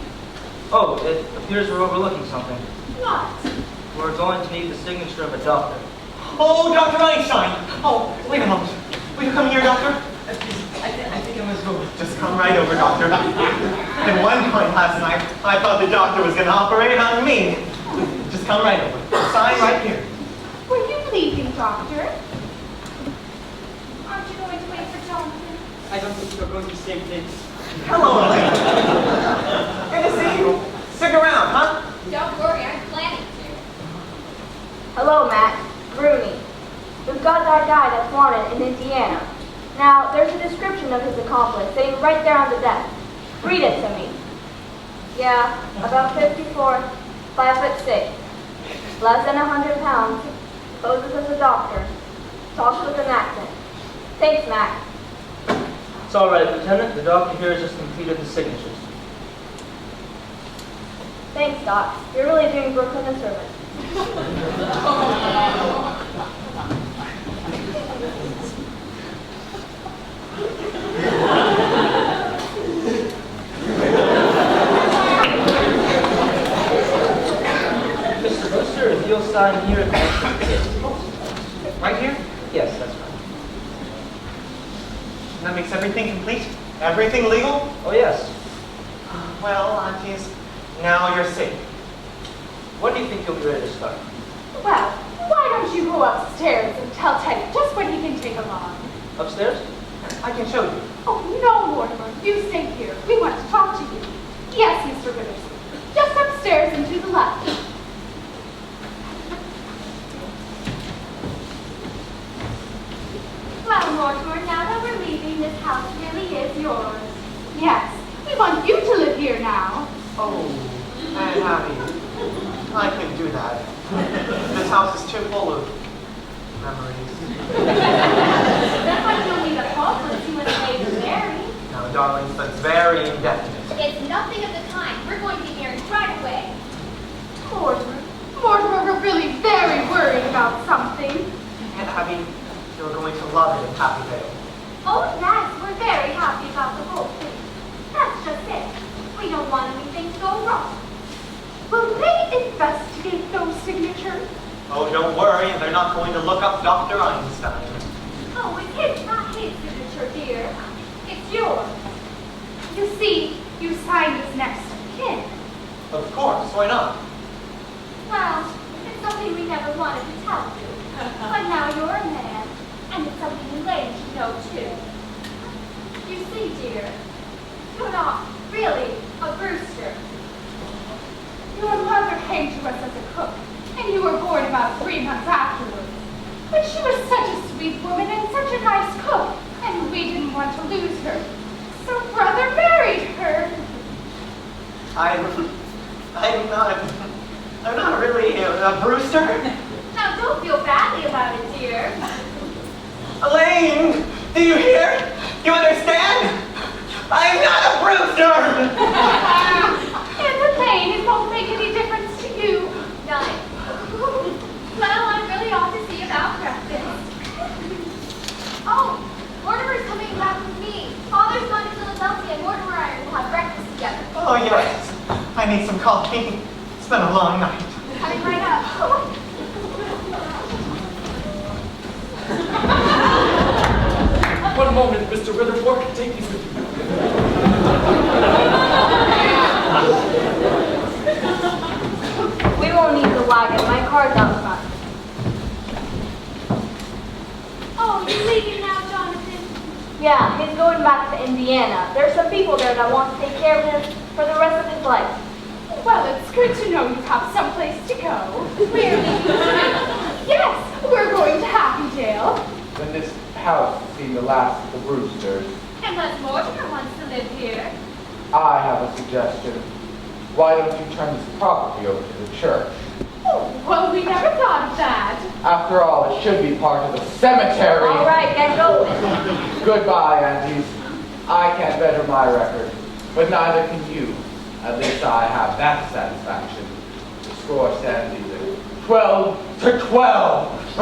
Oh, it appears we're overlooking something. What? We're going to need the signature of a doctor. Oh, Dr. Einstein! Oh, wait a moment. Will you come here, Doctor? I think I must go. Just come right over, Doctor. At one point last night, I thought the doctor was going to operate on me. Just come right over. Sign right here. Were you leaving, Doctor? Aren't you going to wait for Jonathan? I don't think you're going to save this. Hello, Elaine. Good to see you. Stick around, huh? Don't worry, I'm planning to. Hello, Matt. Rooney. We've got that guy that's wanted in Indiana. Now, there's a description of his accomplice sitting right there on the desk. Read it to me. Yeah, about 54, 5'6", less than 100 pounds, poses as a doctor, talks with an accent. Thanks, Matt. It's all right, Lieutenant. The doctor here has just completed the signatures. Thanks, Doc. You're really doing Brooklyn a service. Mr. Brewster, if you'll sign here at Right here? Yes, that's right. That makes everything complete? Everything legal? Oh, yes. Well, Aunties, now you're safe. When do you think you'll be ready to start? Well, why don't you go upstairs and tell Teddy just when he can take along? Upstairs? I can show you. Oh, no, Mortimer. You stay here. We want to talk to you. Yes, Mr. Withers. Just upstairs and to the left. Well, Mortimer, now that we're leaving, this house really is yours. Yes, we want you to live here now. Oh, Aunt Abby, I couldn't do that. This house is too full of memories. But you'll need a home once you and Lady Mary. No, darlings, that's very indefinite. It's nothing of the kind. We're going to be married right away. Mortimer, we're really very worried about something. Aunt Abby, you're going to love it in Happy Vale. Oh, yes, we're very happy about the whole thing. That's just it. We don't want anything to go wrong. Will they investigate those signatures? Oh, don't worry, they're not going to look up Dr. Einstein. Oh, it's not his signature, dear. It's yours. You see, you signed as next of kin. Of course, why not? Well, it's something we never wanted to tell you. But now you're a man, and it's something Elaine should know, too. You see, dear, you're not really a Brewster. Your mother came to us as a cook, and you were born about 3 months afterwards. But she was such a sweet woman and such a nice cook, and we didn't want to lose her. So brother married her. I'm not really a Brewster. Now, don't feel badly about it, dear. Elaine, do you hear? You understand? I'm not a Brewster! And Elaine, it won't make any difference to you. None. Well, I really ought to see about breakfast. Oh, Mortimer's coming back with me. Father's gone to Philadelphia, and Mortimer and I will have breakfast together. Oh, yes. I need some coffee. It's been a long night. Coming right up. One moment, Mr. Witherfork. Take these with you. We won't need the wagon. My car's out front. Oh, you're leaving now, Jonathan? Yeah, he's going back to Indiana. There's some people there that want to take care of him for the rest of his life. Well, it's good to know you have someplace to go. Yes, we're going to Happydale. Then this house has seen the last of the Brewsters. Unless Mortimer wants to live here. I have a suggestion. Why don't you turn this property over to the church? Oh, well, we never thought of that. After all, it should be part of the cemetery. All right, get going. Goodbye, aunties. I can't better my record, but neither can you. At least I have that satisfaction. The score stands either 12 to 12.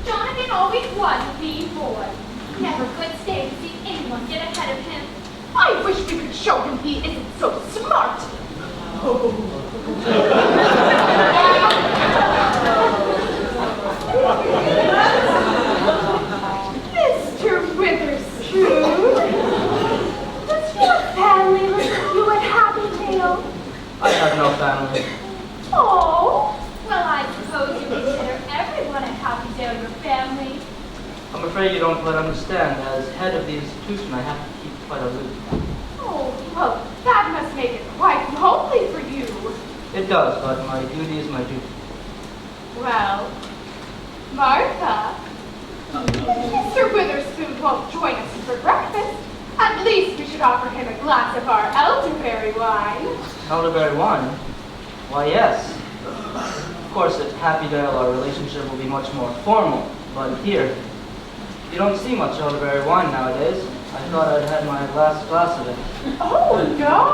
Jonathan always was a mean boy. Never could stay to see anyone get ahead of him. I wish we could show him he isn't so smart. Mr. Witherspoon, does your family live with you at Happydale? I have no family. Oh, Well, I suppose you consider everyone at Happydale your family. I'm afraid you don't quite understand. As head of the institution, I have to keep quite aloof. oh, well, that must make it quite lonely for you. It does, but my duty is my duty. Well, Martha, Mr. Witherspoon won't join us for breakfast. At least we should offer him a glass of our elderberry wine. Elderberry wine? Why, yes. Of course, at Happydale, our relationship will be much more formal. But here, you don't see much elderberry wine nowadays. I thought I'd had my last glass of it. Oh, no.